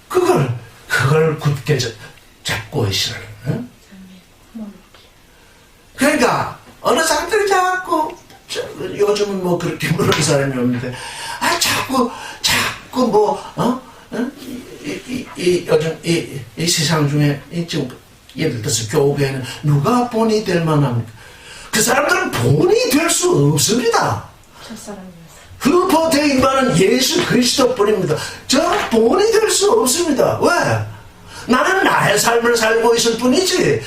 그걸 굳게 잡고 있으라는. 그러니까 어느 사람들이 자꾸 요즘은 뭐 그렇게 그런 사람이 없는데 자꾸 뭐 요즘 이 세상 중에 지금 예를 들어서 교회는 누가 본이 될 만합니까? 그 사람들은 본이 될 수 없습니다. 흡포되기만은 예수 그리스도뿐입니다. 저 본이 될 수 없습니다. 왜? 나는 나의 삶을 살고 있을 뿐이지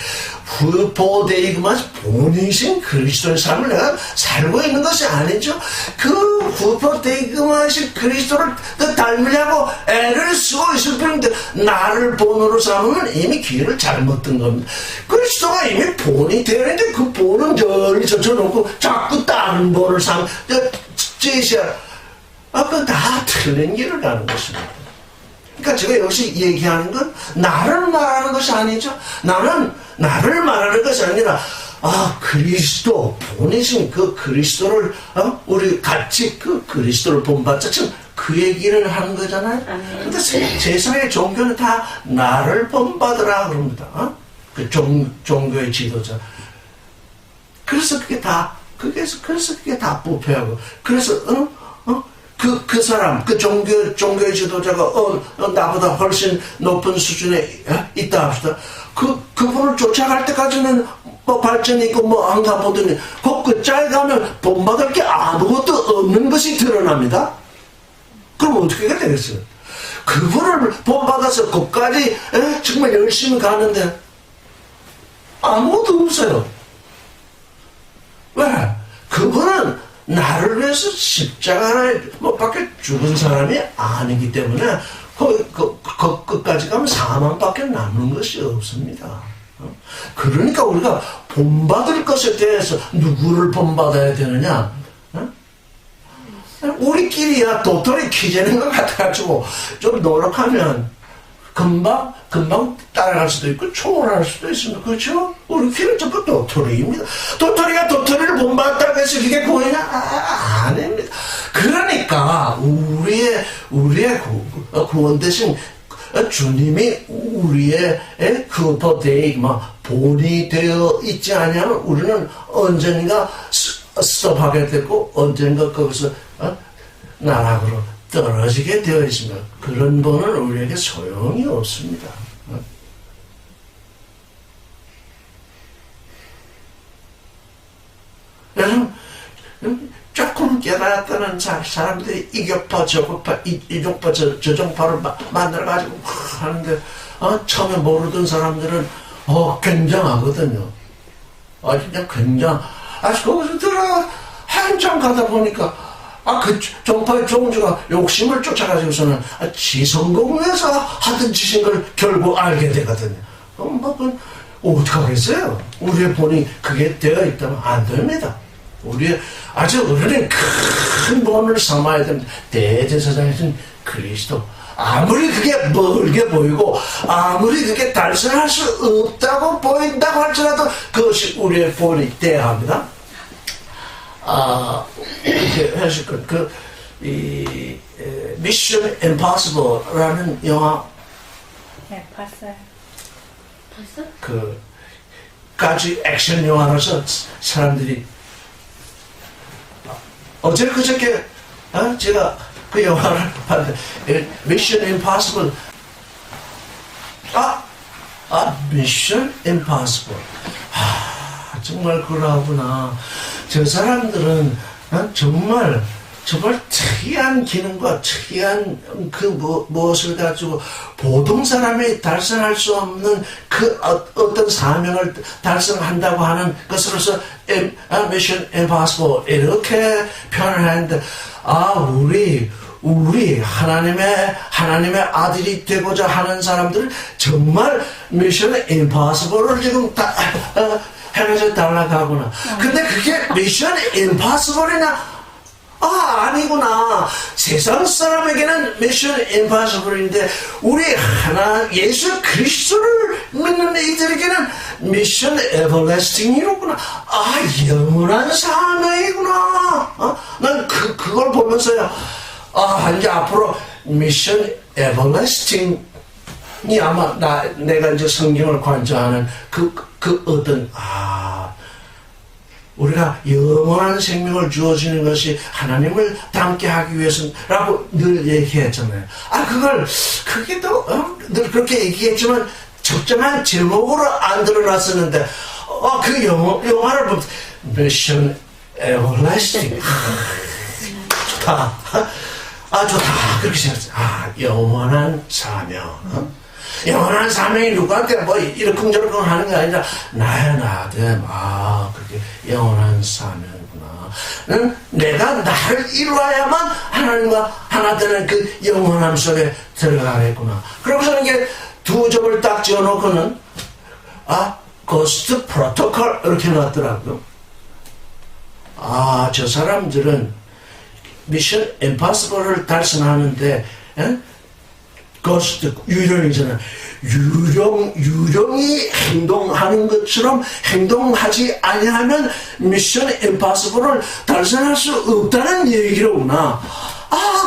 흡포되기만 본이신 그리스도의 삶을 내가 살고 있는 것이 아니죠. 그 흡포되기만신 그리스도를 닮으려고 애를 쓰고 있을 뿐인데 나를 본으로 삼으면 이미 길을 잘못 든 겁니다. 그리스도가 이미 본이 되는데 그 본은 저리 젖혀놓고 자꾸 다른 본을 제시하라. 그건 다 틀린 길을 가는 것입니다. 그러니까 제가 여기서 얘기하는 건 나를 말하는 것이 아니죠. 나를 말하는 것이 아니라 그리스도 본이신 그 그리스도를 우리 같이 그 그리스도를 본받자 지금 그 얘기를 하는 거잖아요. 근데 세상의 종교는 다 나를 본받으라 그럽니다. 그 종교의 지도자. 그래서 그게 다 부패하고 그래서 그 사람, 그 종교의 지도자가, 나보다 훨씬 높은 수준에 있다 합시다. 그분을 쫓아갈 때까지는 뭐 발전이 있고 뭐 안 가보더니, 그 짤 가면 본받을 게 아무것도 없는 것이 드러납니다. 그럼 어떻게 되겠어요? 그분을 본받아서 거기까지 정말 열심히 가는데, 아무것도 없어요. 왜? 그분은 나를 위해서 십자가를 못 박혀 죽은 사람이 아니기 때문에 끝까지 가면 사망밖에 남는 것이 없습니다. 그러니까 우리가 본받을 것에 대해서 누구를 본받아야 되느냐? 우리끼리야 도토리 키재는 것 같아가지고 좀 노력하면 금방 따라갈 수도 있고 초월할 수도 있습니다. 그렇죠? 우리끼리 전부 도토리입니다. 도토리가 도토리를 본받았다고 해서 그게 구원이냐? 아닙니다. 그러니까 우리의 구원 대신 주님이 우리의 흡포되이 본이 되어 있지 않으면 우리는 언젠가 스톱하게 되고 언젠가 거기서 나락으로 떨어지게 되어 있습니다. 그런 분은 우리에게 소용이 없습니다. 여러분, 조금 깨달았다는 사람들이 이격파, 저격파, 이종파, 저종파를 만들어가지고 하는데, 처음에 모르던 사람들은, 굉장하거든요. 진짜 거기서 들어, 한참 가다 보니까, 그 종파의 종주가 욕심을 쫓아가지고서는 지성공을 위해서 하던 짓인 걸 결국 알게 되거든요. 그럼 어떡하겠어요? 우리의 본이 그게 되어 있다면 안 됩니다. 우리의 아주 어른의 큰 본을 삼아야 됩니다. 대제사장이신 그리스도. 아무리 그게 멀게 보이고 아무리 그게 달성할 수 없다고 보인다고 할지라도 그것이 우리의 본이 돼야 합니다. 이렇게 하실 것, 미션 임파서블라는 영화.
네, 봤어요.
봤어?
까지 액션 영화라서 사람들이, 어제 그저께, 제가 그 영화를 봤는데, 미션 임파서블. 미션 임파서블. 정말 그러구나. 저 사람들은 정말 특이한 기능과 특이한 무엇을 가지고 보통 사람이 달성할 수 없는 어떤 사명을 달성한다고 하는 것으로서 Mission Impossible 이렇게 표현을 하는데, 우리 하나님의 아들이 되고자 하는 사람들은 정말 Mission Impossible을 지금 해가지고 달라가구나. 근데 그게 Mission Impossible이나? 아니구나. 세상 사람에게는 미션 임파서블인데 우리 예수 그리스도를 믿는 이들에게는 미션 에버래스팅이로구나. 영원한 사명이구나. 난 그걸 보면서요. 이제 앞으로 미션 에버래스팅이 아마 내가 이제 성경을 관조하는 그 어떤 우리가 영원한 생명을 주어지는 것이 하나님을 닮게 하기 위해서라고 늘 얘기했잖아요. 그게 또 늘 그렇게 얘기했지만 적정한 제목으로 안 드러났었는데, 그 영화를 보면 Mission Everlasting. 좋다. 좋다. 그렇게 생각했어요. 영원한 사명. 영원한 사명이 누구한테 이러쿵저러쿵 하는 게 아니라 나한테 그렇게 영원한 사명이구나. 내가 나를 이루어야만 하나님과 하나 되는 그 영원함 속에 들어가겠구나. 그러고서 이게 두 점을 딱 지어놓고는 고스트 프로토콜 이렇게 놨더라고요. 저 사람들은 미션 임파서블을 달성하는데 고스트 유령이잖아. 유령이 행동하는 것처럼 행동하지 아니하면 미션 임파서블을 달성할 수 없다는 얘기로구나.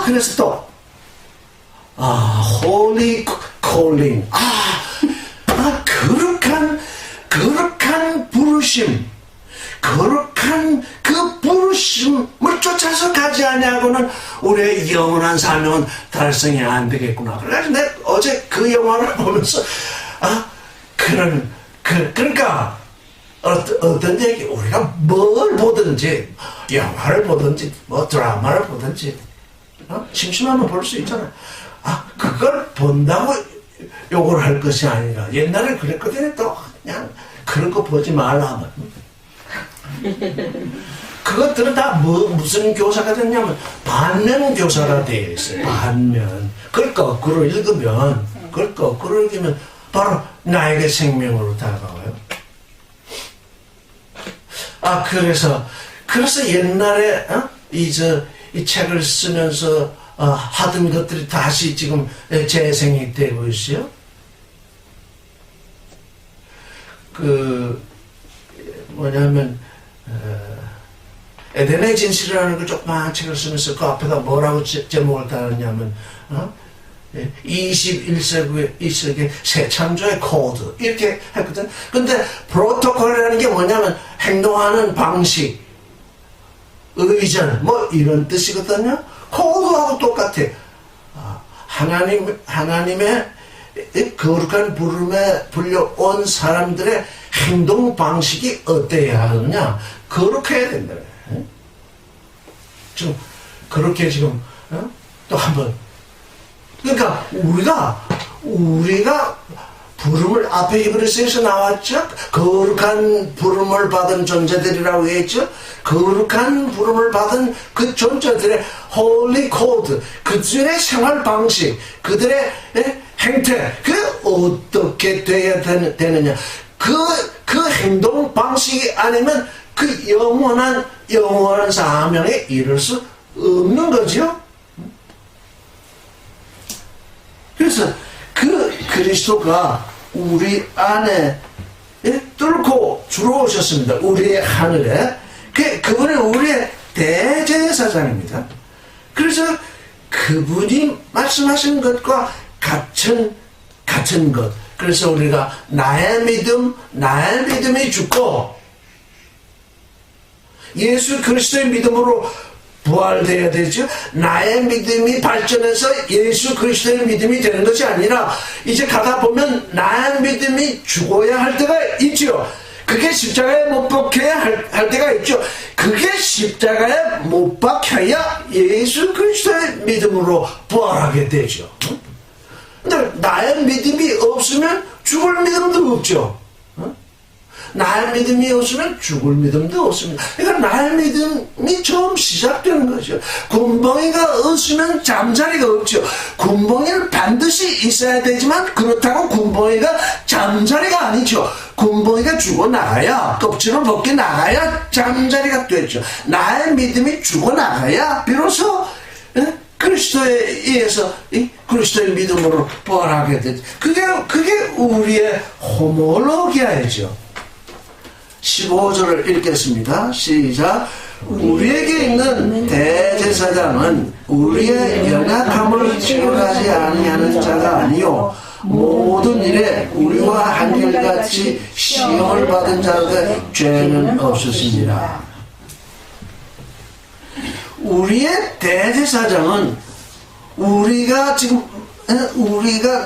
그래서 또 홀리 콜링. 거룩한 부르심. 거룩한 그 부르심을 쫓아서 가지 아니하고는 우리의 영원한 사명은 달성이 안 되겠구나. 그래서 내가 어제 그 영화를 보면서 그러니까 어떤 얘기, 우리가 뭘 보든지 영화를 보든지 드라마를 보든지 심심하면 볼 수 있잖아요. 그걸 본다고 욕을 할 것이 아니라, 옛날에 그랬거든요. 또 그냥 그런 거 보지 말라 하면 그것들은 다 무슨 교사가 됐냐면 반면 교사가 되어 있어요. 반면. 그걸 거꾸로 읽으면 바로 나에게 생명으로 다가와요. 그래서 옛날에 이 책을 쓰면서 하던 것들이 다시 지금 재생이 되고 있어요. 뭐냐면 에덴의 진실이라는 그 조그마한 책을 쓰면서 그 앞에다 뭐라고 제목을 달았냐면 21세기 새 창조의 코드 이렇게 했거든. 근데 프로토콜이라는 게 뭐냐면 행동하는 방식, 의전 이런 뜻이거든요. 코드하고 똑같아. 하나님의 거룩한 부름에 불려온 사람들의 행동 방식이 어때야 하느냐? 거룩해야 된다. 지금 그렇게 지금 또 한번, 그러니까 우리가 부름을 앞에 히브리서에서 나왔죠. 거룩한 부름을 받은 존재들이라고 했죠. 거룩한 부름을 받은 그 존재들의 홀리 코드, 그들의 생활 방식, 그들의 행태, 어떻게 돼야 되느냐. 그 행동 방식이 아니면 그 영원한 사명에 이를 수 없는 거죠. 그래서 그 그리스도가 우리 안에 뚫고 들어오셨습니다. 우리의 하늘에. 그분은 우리의 대제사장입니다. 그래서 그분이 말씀하신 것과 같은 것. 그래서 우리가 나의 믿음이 죽고 예수 그리스도의 믿음으로 부활되어야 되죠. 나의 믿음이 발전해서 예수 그리스도의 믿음이 되는 것이 아니라 이제 가다 보면 나의 믿음이 죽어야 할 때가 있죠. 그게 십자가에 못 박혀야 할 때가 있죠. 그게 십자가에 못 박혀야 예수 그리스도의 믿음으로 부활하게 되죠. 근데 나의 믿음이 없으면 죽을 믿음도 없죠. 나의 믿음이 없으면 죽을 믿음도 없습니다. 그러니까 나의 믿음이 처음 시작되는 거죠. 군뱅이가 없으면 잠자리가 없죠. 군뱅이는 반드시 있어야 되지만 그렇다고 군뱅이가 잠자리가 아니죠. 군뱅이가 죽어나가야, 껍질을 벗겨 나가야 잠자리가 되죠. 나의 믿음이 죽어나가야 비로소 그리스도에 의해서 그리스도의 믿음으로 부활하게 되죠. 그게 우리의 호모로기아이죠. 15절을 읽겠습니다. 시작. 우리에게 있는 대제사장은 우리의 연약함을 치료하지 아니하는 자가 아니요 모든 일에 우리와 한결같이 시험을 받은 자의 죄는 없으십니다. 우리의 대제사장은 우리가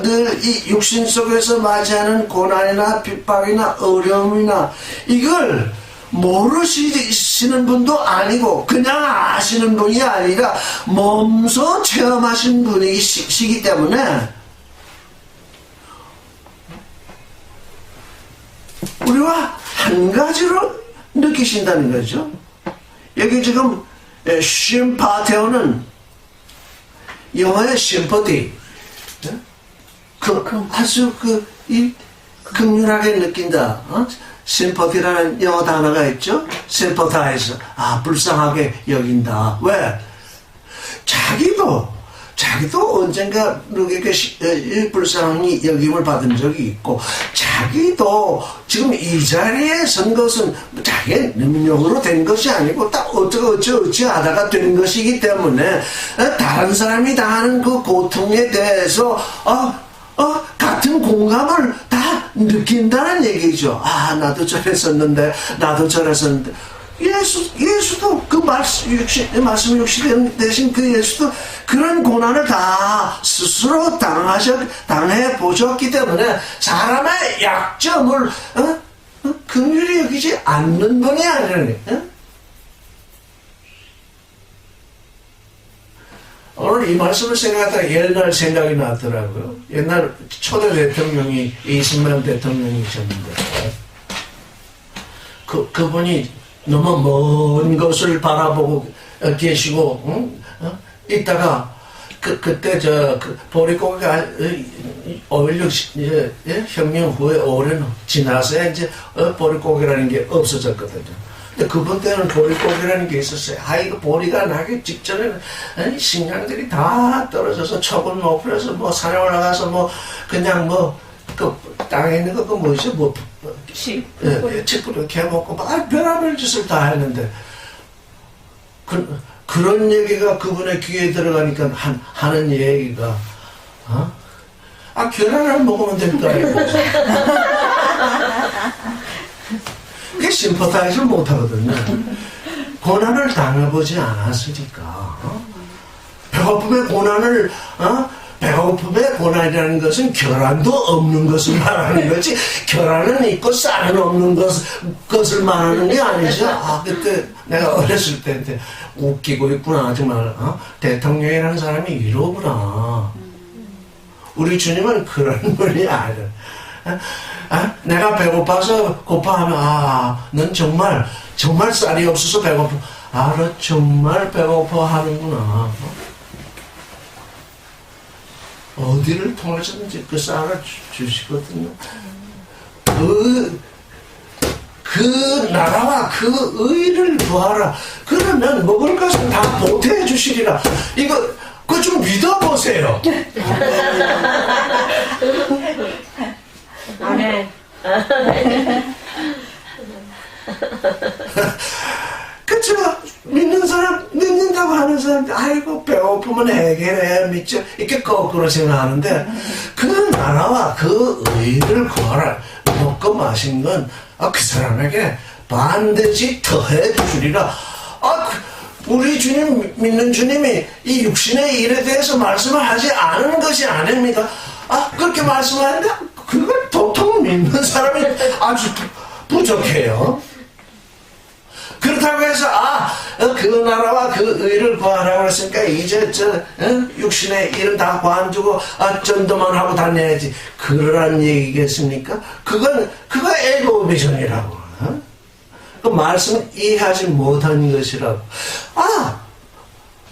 늘 이 육신 속에서 맞이하는 고난이나 핍박이나 어려움이나 이걸 모르시는 분도 아니고 그냥 아시는 분이 아니라 몸소 체험하신 분이시기 때문에 우리와 한 가지로 느끼신다는 거죠. 여기 지금 심파테오는 영어의 심퍼티 아주 극률하게 느낀다. 심퍼티라는 영어 단어가 있죠. 심퍼타이즈. 불쌍하게 여긴다. 왜? 자기도 언젠가 누구에게 불쌍히 여김을 받은 적이 있고, 자기도 지금 이 자리에 선 것은 자기의 능력으로 된 것이 아니고 딱 어찌 하다가 된 것이기 때문에 다른 사람이 당하는 그 고통에 대해서 같은 공감을 다 느낀다는 얘기죠. 나도 저랬었는데, 예수도 그 말씀 육신 대신 그 예수도 그런 고난을 다 스스로 당해 보셨기 때문에 사람의 약점을 긍휼히 여기지 않는 분이 아니라니. 오늘 이 말씀을 생각하다가 옛날 생각이 나더라고요. 옛날 초대 대통령이 이승만 대통령이셨는데 그분이 너무 먼 것을 바라보고 계시고 있다가 그때 보릿고개가 5.16 혁명 후에 오랜 지나서 이제 보릿고개라는 게 없어졌거든요. 근데 그분 때는 보릿고개라는 게 있었어요. 이거 보리가 나기 직전에 식량들이 다 떨어져서 척을 높여서 뭐 산에 올라가서 그냥 그 땅에 있는 거 뭐죠? 칡뿌리 이렇게 먹고 별의별 짓을 다 했는데 그런 얘기가 그분의 귀에 들어가니까 하는 얘기가 계란을 먹으면 될까 이거죠. 그게 심퍼타이즈 못하거든요. 고난을 당해보지 않았으니까. 배고픔의 고난을 배고픔의 고난이라는 것은 결함도 없는 것을 말하는 거지, 결함은 있고 쌀은 없는 것을 말하는 게 아니죠. 그때 내가 어렸을 때 웃기고 있구나. 정말 대통령이라는 사람이 이러구나. 우리 주님은 그런 분이 아니라 내가 배고파서 고파하면 넌 정말 쌀이 없어서 배고파. 너 정말 배고파 하는구나. 어디를 통해서든지 그 쌀을 주시거든요. 그 나라와 그 의를 구하라. 그러면 먹을 것은 다 보태해 주시리라. 그거 좀 믿어보세요.
아멘.
그쵸? 믿는다고 하는 사람들, 배고프면 해결해, 믿죠? 이렇게 거꾸로 생각하는데, 그 나라와 그 의를 구하라. 먹고 마신 건, 그 사람에게 반드시 더해 주리라. 우리 주님, 믿는 주님이 이 육신의 일에 대해서 말씀을 하지 않은 것이 아닙니다. 그렇게 말씀하는데, 그걸 도통 믿는 사람이 아주 부족해요. 그렇다고 해서 그 나라와 그 의를 구하라고 했으니까 이제 육신의 일은 다 관두고 전도만 하고 다녀야지, 그러란 얘기겠습니까? 그거 에고 비전이라고. 그 말씀 이해하지 못한 것이라고.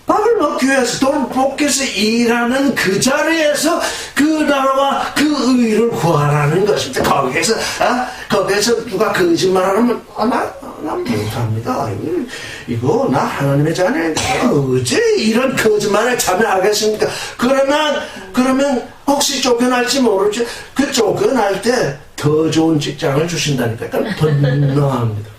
밥을 먹기 위해서 돈 뽑기 위해서 일하는 그 자리에서 그 나라와 그 의를 구하라는 것입니다. 거기에서 누가 거짓말하면 나 못합니다. 이거 나 하나님의 자녀인데 어째 이런 거짓말에 참여하겠습니까? 그러면 혹시 쫓겨날지 모르지. 그 쫓겨날 때 더 좋은 직장을 주신다니까. 그러니까 번뇌합니다.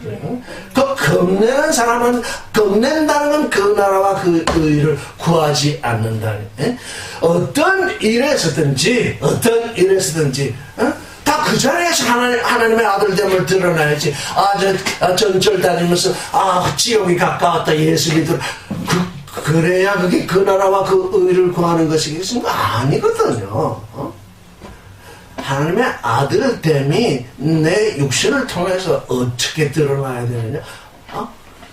그 겁내는 사람은, 겁낸다는 건 그 나라와 그 의를 구하지 않는다니. 어떤 일에서든지 다 그 자리에서 하나님의 아들됨을 드러나야지. 전철 다니면서 지옥이 가까웠다, 예수 믿으러. 그래야 그게 그 나라와 그 의를 구하는 것이겠습니까? 아니거든요. 하나님의 아들됨이 내 육신을 통해서 어떻게 드러나야 되느냐?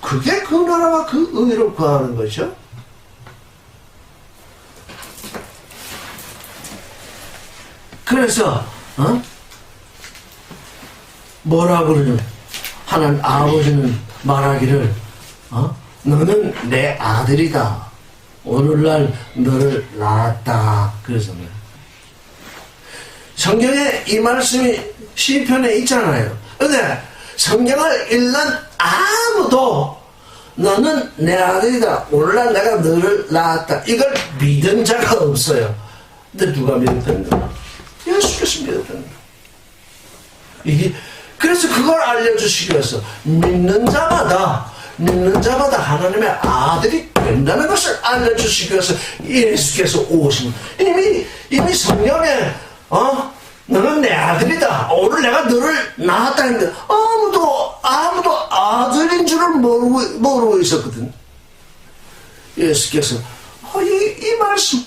그게 그 나라와 그 의를 구하는 거죠. 그래서 뭐라 그러냐? 하나님 아버지는 말하기를 너는 내 아들이다. 오늘날 너를 낳았다. 그래서 성경에 이 말씀이 시편에 있잖아요. 근데 성경을 읽는 아무도 너는 내 아들이다. 오늘날 내가 너를 낳았다. 이걸 믿은 자가 없어요. 근데 누가 믿었던가? 예수께서 믿었던가. 그래서 그걸 알려주시기 위해서 믿는 자마다 하나님의 아들이 된다는 것을 알려주시기 위해서 예수께서 오신. 이미 성경에 너는 내 아들이다. 오늘 내가 너를 낳았다 했는데 아무도 아들인 줄을 모르고 있었거든. 예수께서 이 말씀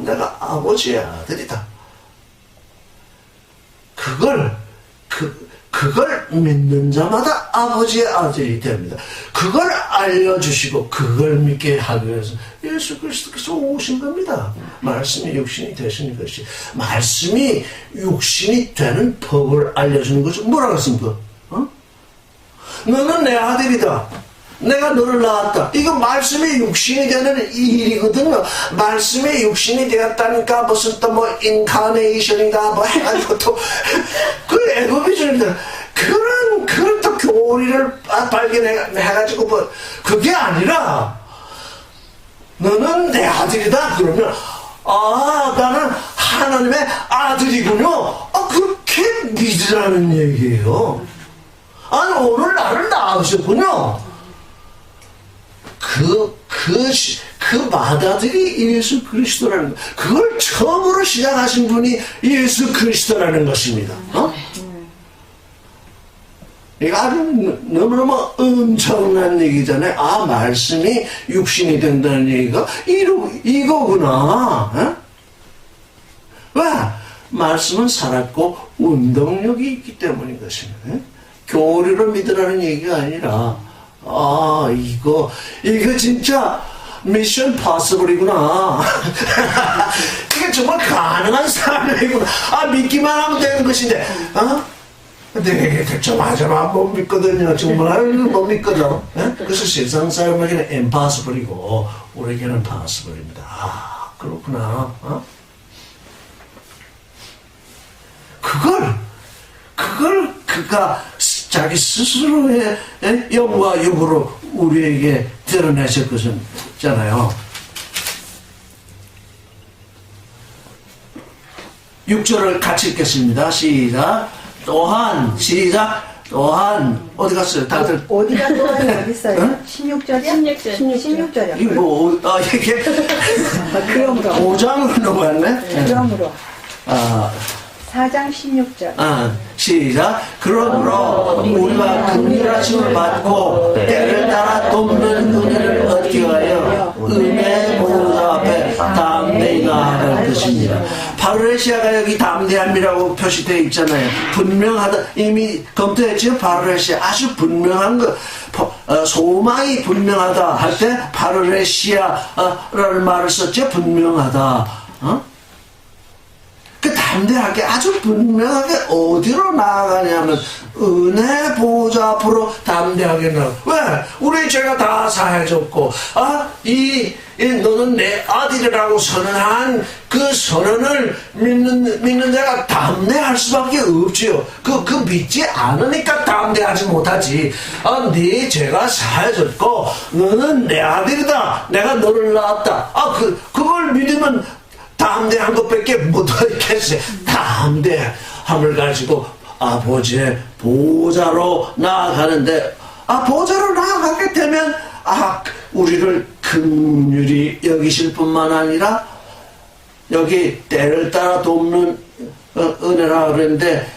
내가 아버지의 아들이다. 그걸 믿는 자마다 아버지의 아들이 됩니다. 그걸 알려주시고 그걸 믿게 하기 위해서 예수 그리스도께서 오신 겁니다. 말씀이 육신이 되시는 것이, 말씀이 육신이 되는 법을 알려주는 것이 뭐라고 했습니까? 너는 내 아들이다. 내가 너를 낳았다. 이거 말씀이 육신이 되는 일이거든요. 말씀이 육신이 되었다니까 무슨 또 인카네이션인가 해가지고 또 그 에고비전입니다. 그런 또 교리를 발견해가지고 그게 아니라 너는 내 아들이다. 그러면 나는 하나님의 아들이군요. 그렇게 믿으라는 얘기예요. 오늘 나를 낳으셨군요. 그 맏아들이 예수 그리스도라는 것. 그걸 처음으로 시작하신 분이 예수 그리스도라는 것입니다. 이거 아주 너무너무 엄청난 얘기잖아요. 말씀이 육신이 된다는 얘기가 이거구나. 왜? 말씀은 살았고 운동력이 있기 때문인 것입니다. 교리로 믿으라는 얘기가 아니라 이거 진짜 미션 파서블이구나. 이게 정말 가능한 사람이구나. 믿기만 하면 되는 것인데 근데 대충 하자마 못 믿거든요. 정말 못 믿거든. 그래서 세상 사람에게는 impossible이고 우리에게는 possible입니다. 그렇구나. 그걸 그가 자기 스스로의 영과 육으로 우리에게 드러내셨잖아요. 6절을 같이 읽겠습니다. 시작. 또한 어디 갔어요? 다들
어디가 또한이 어디 있어요? 16절이요? 16절이요.
이거 이게
그러므로
5장으로 넘어갔네.
그러므로 4장 16절.
시작. 그러므로 우리가 긍휼하심을 받고 때를 따라 돕는 은혜를 얻기 위하여 은혜 보좌 앞에 담대히 나아갈 것입니다. 파르레시아가 여기 담대함이라고 표시되어 있잖아요. 분명하다. 이미 검토했죠. 파르레시아 아주 분명한 거. 소망이 분명하다 할 때 파르레시아라는 말을 썼죠. 분명하다. 그 담대하게 아주 분명하게 어디로 나아가냐면 은혜 보호자 앞으로 담대하게 나가. 왜? 우리 죄가 다 사해졌고 너는 내 아들이라고 선언한 그 선언을 믿는 자가 담대할 수밖에 없지요. 그 믿지 않으니까 담대하지 못하지. 네 죄가 사해졌고 너는 내 아들이다. 내가 너를 낳았다. 그걸 믿으면 담대한 것밖에 못하겠어요. 담대함을 가지고 아버지의 보호자로 나아가는데 보호자로 나아가게 되면 우리를 긍휼히 여기실 뿐만 아니라 여기 때를 따라 돕는 은혜라 그랬는데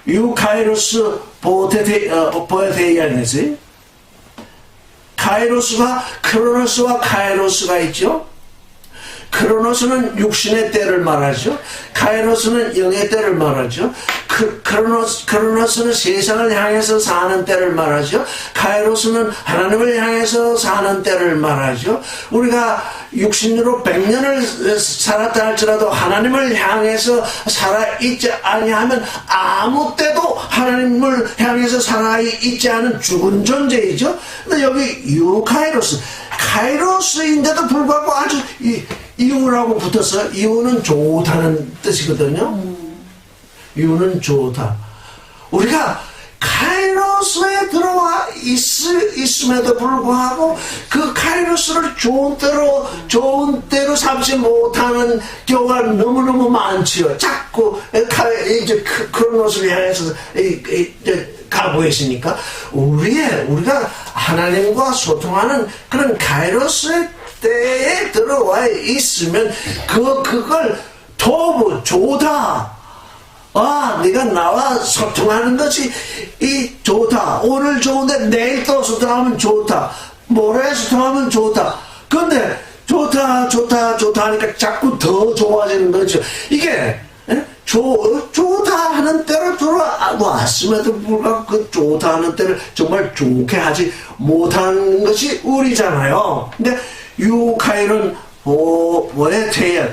유카이로스 보에테이아니지 카이로스가 크로노스와 카이로스가 있죠. 크로노스는 육신의 때를 말하죠. 카이로스는 영의 때를 말하죠. 크로노스는 세상을 향해서 사는 때를 말하죠. 카이로스는 하나님을 향해서 사는 때를 말하죠. 우리가 육신으로 100년을 살았다 할지라도 하나님을 향해서 살아있지 아니하면 아무 때도 하나님을 향해서 살아있지 않은 죽은 존재이죠. 근데 여기 카이로스인데도 불구하고 아주 이유라고 붙어서 이유는 좋다는 뜻이거든요. 이유는 좋다. 우리가 카이로스에 들어와 있음에도 불구하고 그 카이로스를 좋은 때로 삼지 못하는 경우가 너무너무 많지요. 자꾸 이제 크로노스를 향해서 가고 있으니까 우리가 하나님과 소통하는 그런 카이로스의 때에 들어와 있으면 그걸 좋다. 네가 나와 소통하는 것이 좋다. 오늘 좋은데 내일 또 소통하면 좋다. 모레 소통하면 좋다. 근데 좋다 하니까 자꾸 더 좋아지는 거죠. 이게 좋다 하는 때로 들어왔음에도 불구하고 그 좋다 하는 때를 정말 좋게 하지 못하는 것이 우리잖아요. 근데 유카일은 보에테이안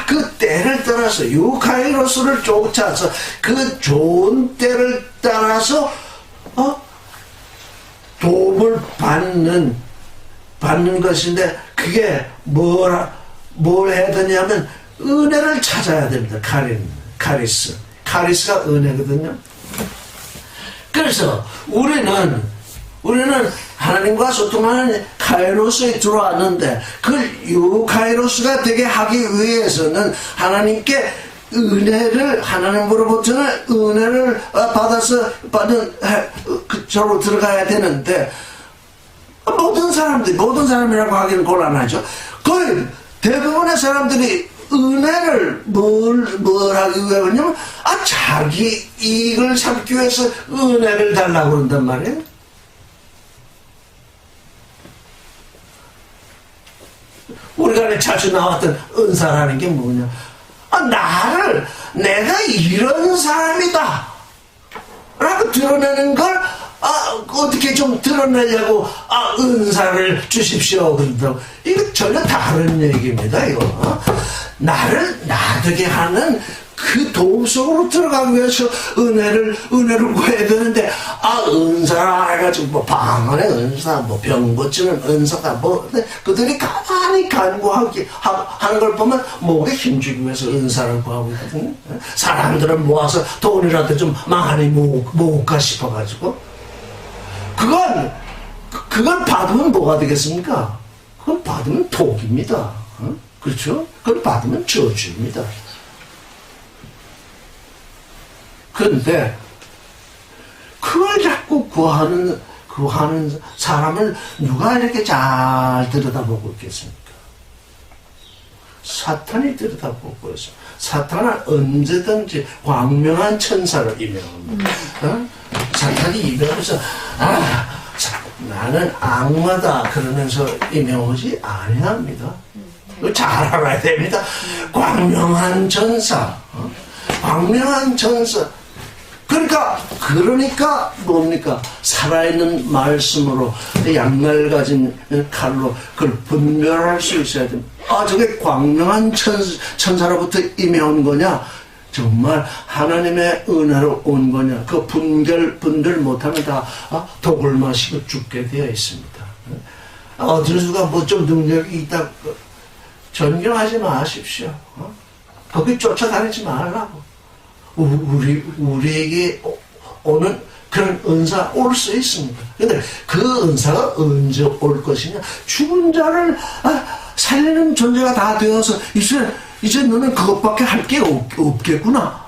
그 때를 따라서 유카이로스를 쫓아서 그 좋은 때를 따라서 도움을 받는 것인데 그게 뭘 해야 되냐면 은혜를 찾아야 됩니다. 카리스가 은혜거든요. 그래서 우리는 하나님과 소통하는 카이로스에 들어왔는데 그걸 유카이로스가 되게 하기 위해서는 하나님께 하나님으로부터는 은혜를 받아서 저로 들어가야 되는데 모든 사람이라고 하기는 곤란하죠. 거의 대부분의 사람들이 은혜를 뭘 하기 위해 그러냐면 자기 이익을 삼기 위해서 은혜를 달라고 그런단 말이에요. 우리가 자주 나왔던 은사라는 게 뭐냐? 내가 이런 사람이다 라고 드러내는 걸 어떻게 좀 드러내려고 은사를 주십시오 그런다고. 이거 전혀 다른 얘기입니다. 이거 나를 나되게 하는 그 도움 속으로 들어가기 위해서 은혜를 구해야 되는데 은사라 해가지고 방 안에 은사 병 고치는 은사다 그들이 가만히 간구하기 하는 걸 보면 목에 힘주기 위해서 은사를 구하고 있거든요. 사람들을 모아서 돈이라도 좀 많이 모을까 싶어가지고 그건 받으면 뭐가 되겠습니까? 그건 받으면 독입니다. 그렇죠? 그걸 받으면 저주입니다. 그런데 그걸 자꾸 구하는 사람을 누가 이렇게 잘 들여다보고 있겠습니까? 사탄이 들여다보고 있어. 사탄은 언제든지 광명한 천사로 임명합니다. 사탄이 임명해서 나는 악마다 그러면서 임명하지 아니합니다. 이거 잘 알아야 됩니다. 광명한 전사. 광명한 전사. 그러니까 뭡니까? 살아있는 말씀으로 양날 가진 칼로 그걸 분별할 수 있어야 됩니다. 저게 광명한 천사로부터 임해온 거냐? 정말 하나님의 은혜로 온 거냐? 그 분별 못하면 다 독을 마시고 죽게 되어 있습니다. 어떤 수가 뭐 좀 능력이 있다 존경하지 마십시오. 거기 쫓아다니지 말라고. 우리에게 오는 그런 은사 올 수 있습니다. 근데 그 은사가 언제 올 것이냐? 죽은 자를 살리는 존재가 다 되어서 이제 너는 그것밖에 할 게 없겠구나.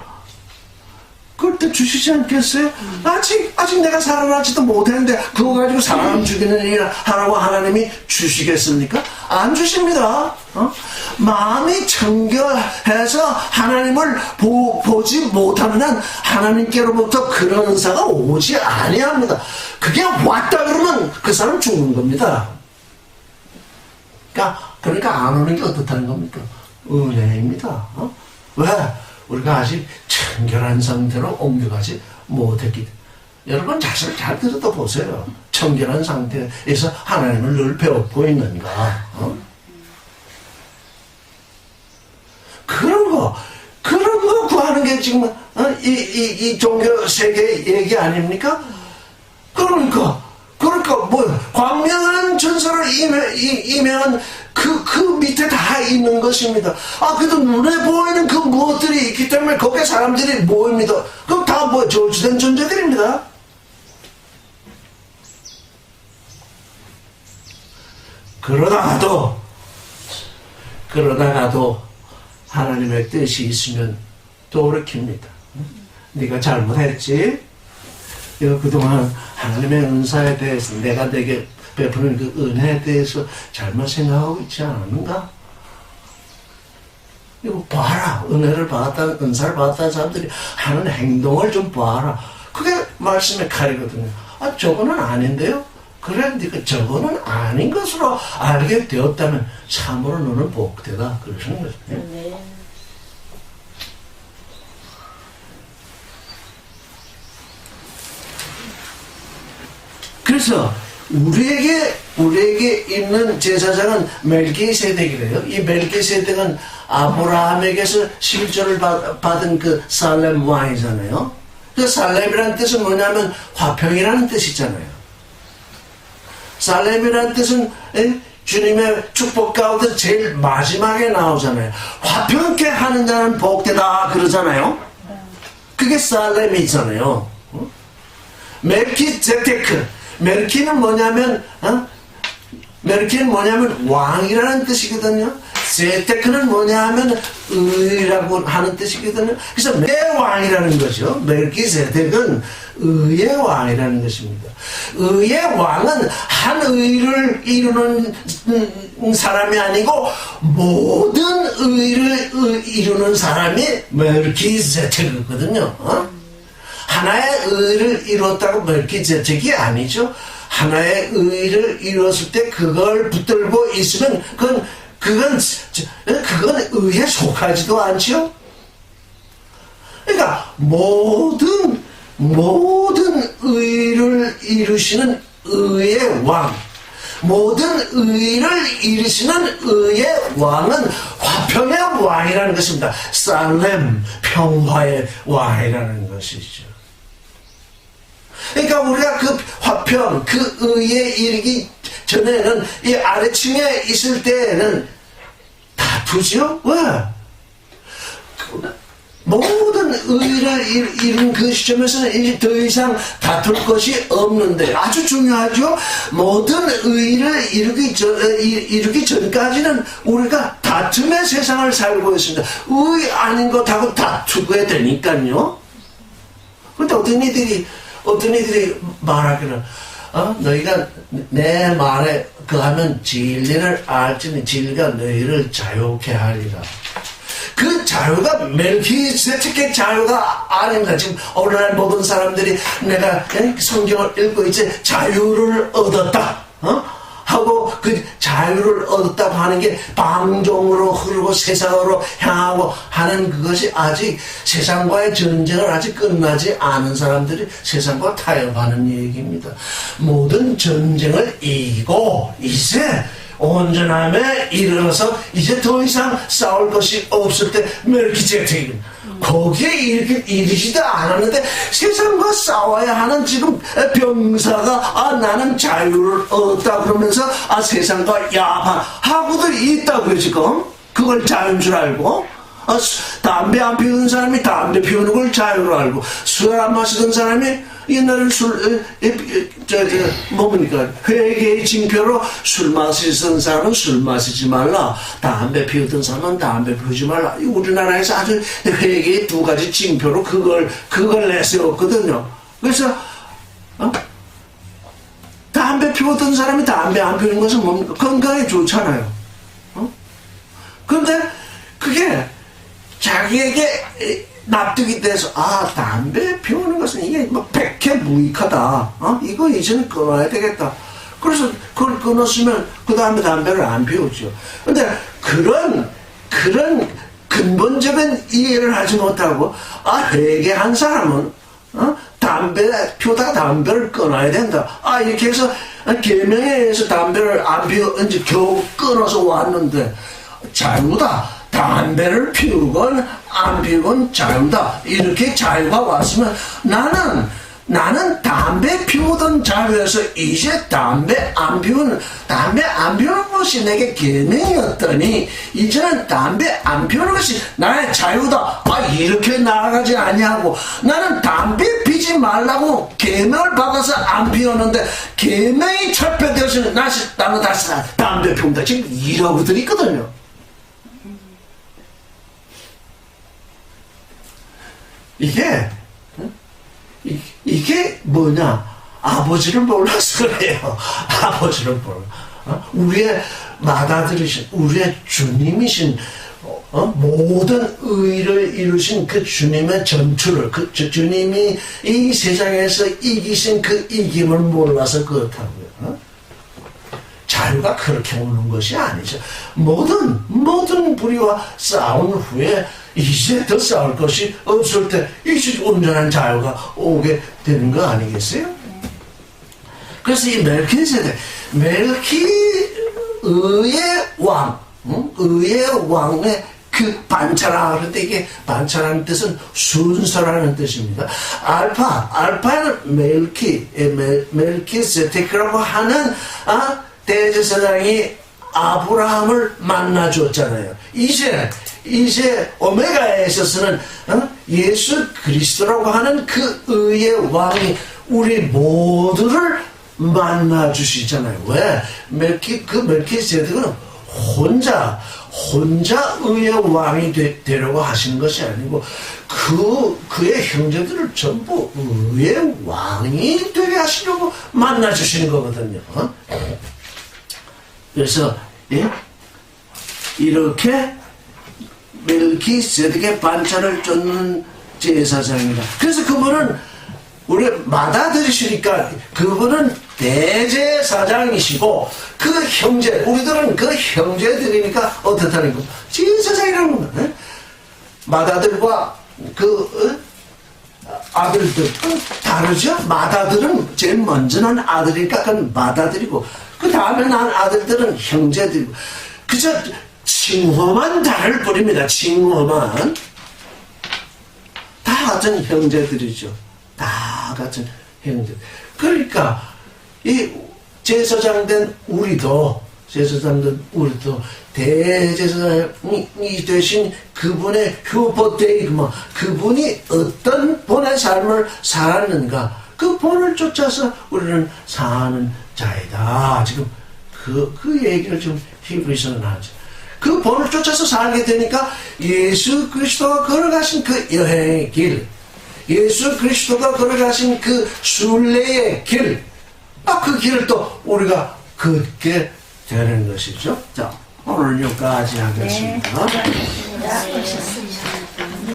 그럴 때 주시지 않겠어요? 아직 내가 살아나지도 못했는데 그거 가지고 사람 죽이는 일 하라고 하나님이 주시겠습니까? 안 주십니다. 마음이 청결해서 하나님을 보지 못하는 한 하나님께로부터 그런 은사가 오지 아니합니다. 그게 왔다 그러면 그 사람 죽는 겁니다. 그러니까 안 오는 게 어떻다는 겁니까? 은혜입니다. 왜? 우리가 아직 청결한 상태로 옮겨가지 못했기 때문에. 여러분 자신을 잘 들여다 보세요. 청결한 상태에서 하나님을 늘 배우고 있는가? 그런 거 구하는 게 지금 이 종교 세계 얘기 아닙니까? 그러니까 뭐 광명한 전설을 임해한 그 밑에 다 있는 것입니다. 그래도 눈에 보이는 그 무엇들이 있기 때문에 거기에 사람들이 모입니다. 그럼 다 뭐 저주된 존재들입니다. 그러다가도 하나님의 뜻이 있으면 돌이킵니다. 네가 잘못했지? 내가 그동안 하나님의 은사에 대해서 내가 내게 베푸는 그 은혜에 대해서 잘못 생각하고 있지 않았는가? 이거 봐라. 은혜를 받았다는, 은사를 받았다는 사람들이 하는 행동을 좀 봐라. 그게 말씀의 칼이거든요. 저거는 아닌데요? 그래, 네가 저거는 아닌 것으로 알게 되었다면 참으로 너는 복되다. 그러시는 거죠.
네.
그래서 우리에게 있는 제사장은 멜기세덱이래요. 이 멜기세덱은 아브라함에게서 실조를 받은 그 살렘 왕이잖아요. 그 살렘이라는 뜻은 뭐냐면 화평이라는 뜻이잖아요. 살렘이라는 뜻은 주님의 축복 가운데 제일 마지막에 나오잖아요. 화평케 하는 자는 복되다 그러잖아요. 그게 살렘이잖아요. 멜키제데크. 멜키는 뭐냐면 왕이라는 뜻이거든요. 세테크는 뭐냐면 의라고 하는 뜻이거든요. 그래서 내 왕이라는 거죠. 멜키세덱은 의의 왕이라는 것입니다. 의의 왕은 한 의를 이루는 사람이 아니고 모든 의를 이루는 사람이 멜키세덱이거든요. 하나의 의를 이뤘다고 멜키세덱이 아니죠. 하나의 의를 이뤘을 때 그걸 붙들고 있으면 그건 의에 속하지도 않죠. 그러니까 모든 의를 이루시는 의의 왕, 모든 의를 이루시는 의의 왕은 화평의 왕이라는 것입니다. 살렘, 평화의 왕이라는 것이죠. 그러니까 우리가 그 화평, 그 의에 이르기 전에는 이 아래층에 있을 때에는 다투죠? 왜? 모든 의를 이룬 그 시점에서는 이제 더 이상 다툴 것이 없는데 아주 중요하죠? 모든 의를 이루기 전까지는 우리가 다툼의 세상을 살고 있습니다. 의 아닌 것하고 다투게 되니까요. 그런데 어떤 이들이 말하기를 너희가 내 말에 그하면 진리를 알지니 진리가 너희를 자유케 하리라. 그 자유가 멜키세덱의 자유가 아닙니다. 지금 오늘날 모든 사람들이 내가 성경을 읽고 이제 자유를 얻었다 하고 하고 그 자유를 얻었다고 하는 게 방종으로 흐르고 세상으로 향하고 하는 그것이 아직 세상과의 전쟁을 아직 끝나지 않은 사람들이 세상과 타협하는 얘기입니다. 모든 전쟁을 이기고 이제 온전함에 이르러서 이제 더 이상 싸울 것이 없을 때 멜키세덱 거기에 이르지도 않았는데 세상과 싸워야 하는 지금 병사가 나는 자유를 얻었다 그러면서 세상과 야합하고도 있다고요 지금. 그걸 자유인 줄 알고 담배 안 피우는 사람이 담배 피우는 걸 자유로 알고 술 안 마시던 사람이 옛날에 뭡니까? 회개의 징표로 술 마시던 사람은 술 마시지 말라. 담배 피우던 사람은 담배 피우지 말라. 우리나라에서 아주 회개의 두 가지 징표로 그걸 내세웠거든요. 그래서, 담배 피우던 사람이 담배 안 피우는 것은 뭡니까? 건강에 좋잖아요. 그런데 그게 자기에게 납득이 돼서 담배 피우는 것은 이게 뭐 백해 무익하다. 이거 이제는 끊어야 되겠다. 그래서 그걸 끊었으면 그 다음에 담배를 안 피우죠. 근데 그런 근본적인 이해를 하지 못하고 회개한 사람은 담배 피우다가 담배를 끊어야 된다. 이렇게 해서 계명에 의해서 담배를 안 피우 이제 겨우 끊어서 왔는데 자유다. 담배를 피우건 안 피우건 자유다. 이렇게 자유가 왔으면 나는 담배 피우던 자유에서 이제 담배 안 피우는 것이 내게 계명이었더니 이제는 담배 안 피우는 것이 나의 자유다. 이렇게 나아가지 아니하고 나는 담배 피지 말라고 계명을 받아서 안 피웠는데 계명이 철폐되어서 나는 다시 담배 피운다. 지금 이러고들 있거든요. 이게 뭐냐? 아버지를 몰라서 그래요. 아버지를 몰라. 우리의 맏아들이신, 우리의 주님이신, 모든 의를 이루신 그 주님의 전투를, 그 주님이 이 세상에서 이기신 그 이김을 몰라서 그렇다고요. 자유가 그렇게 오는 것이 아니죠. 모든 불의와 싸운 후에 이제 더 싸울 것이 없을 때 이제 온전한 자유가 오게 되는 거 아니겠어요? 그래서 이 멜키세덱, 의의 왕, 의의 왕의 그 반차라 하는데 이게 반차라는 뜻은 순서라는 뜻입니다. 알파는 멜키세덱이라고 하는 대제사장이 아브라함을 만나줬잖아요. 이제 오메가에 있어서는 예수 그리스도라고 하는 그 의의 왕이 우리 모두를 만나주시잖아요. 왜? 멜키세덱은 혼자 의의 왕이 되려고 하시는 것이 아니고 그의 형제들을 전부 의의 왕이 되게 하시려고 만나주시는 거거든요. 그래서 이렇게 멜키세덱의 반차를 쫓는 제사장입니다. 그래서 그분은 우리 맏아들이시니까 그분은 대제사장이시고 그 형제, 우리들은 그 형제들이니까 어떻다는 거? 제사장이라는 겁니다. 맏아들과 그 아들들 다르죠? 맏아들은 제일 먼저 난 아들이니까 그건 맏아들이고 그 다음에 난 아들들은 형제들이고 그저 칭호만 다를 뿐입니다. 칭호만 다 같은 형제들이죠. 다 같은 형제. 그러니까 이 제사장된 우리도 대제사장이 되신 그분의 휴포데이그마, 그분이 어떤 본의 삶을 살았는가, 그 본을 쫓아서 우리는 사는 자이다. 지금 그 얘기를 좀 히브리서는 하죠. 그 본을 쫓아서 살게 되니까 예수 그리스도가 걸어가신 그 여행의 길, 예수 그리스도가 걸어가신 그 순례의 길, 그 길을 또 우리가 걷게 되는 것이죠. 자, 오늘 여기까지 하겠습니다.
네, 수고하셨습니다.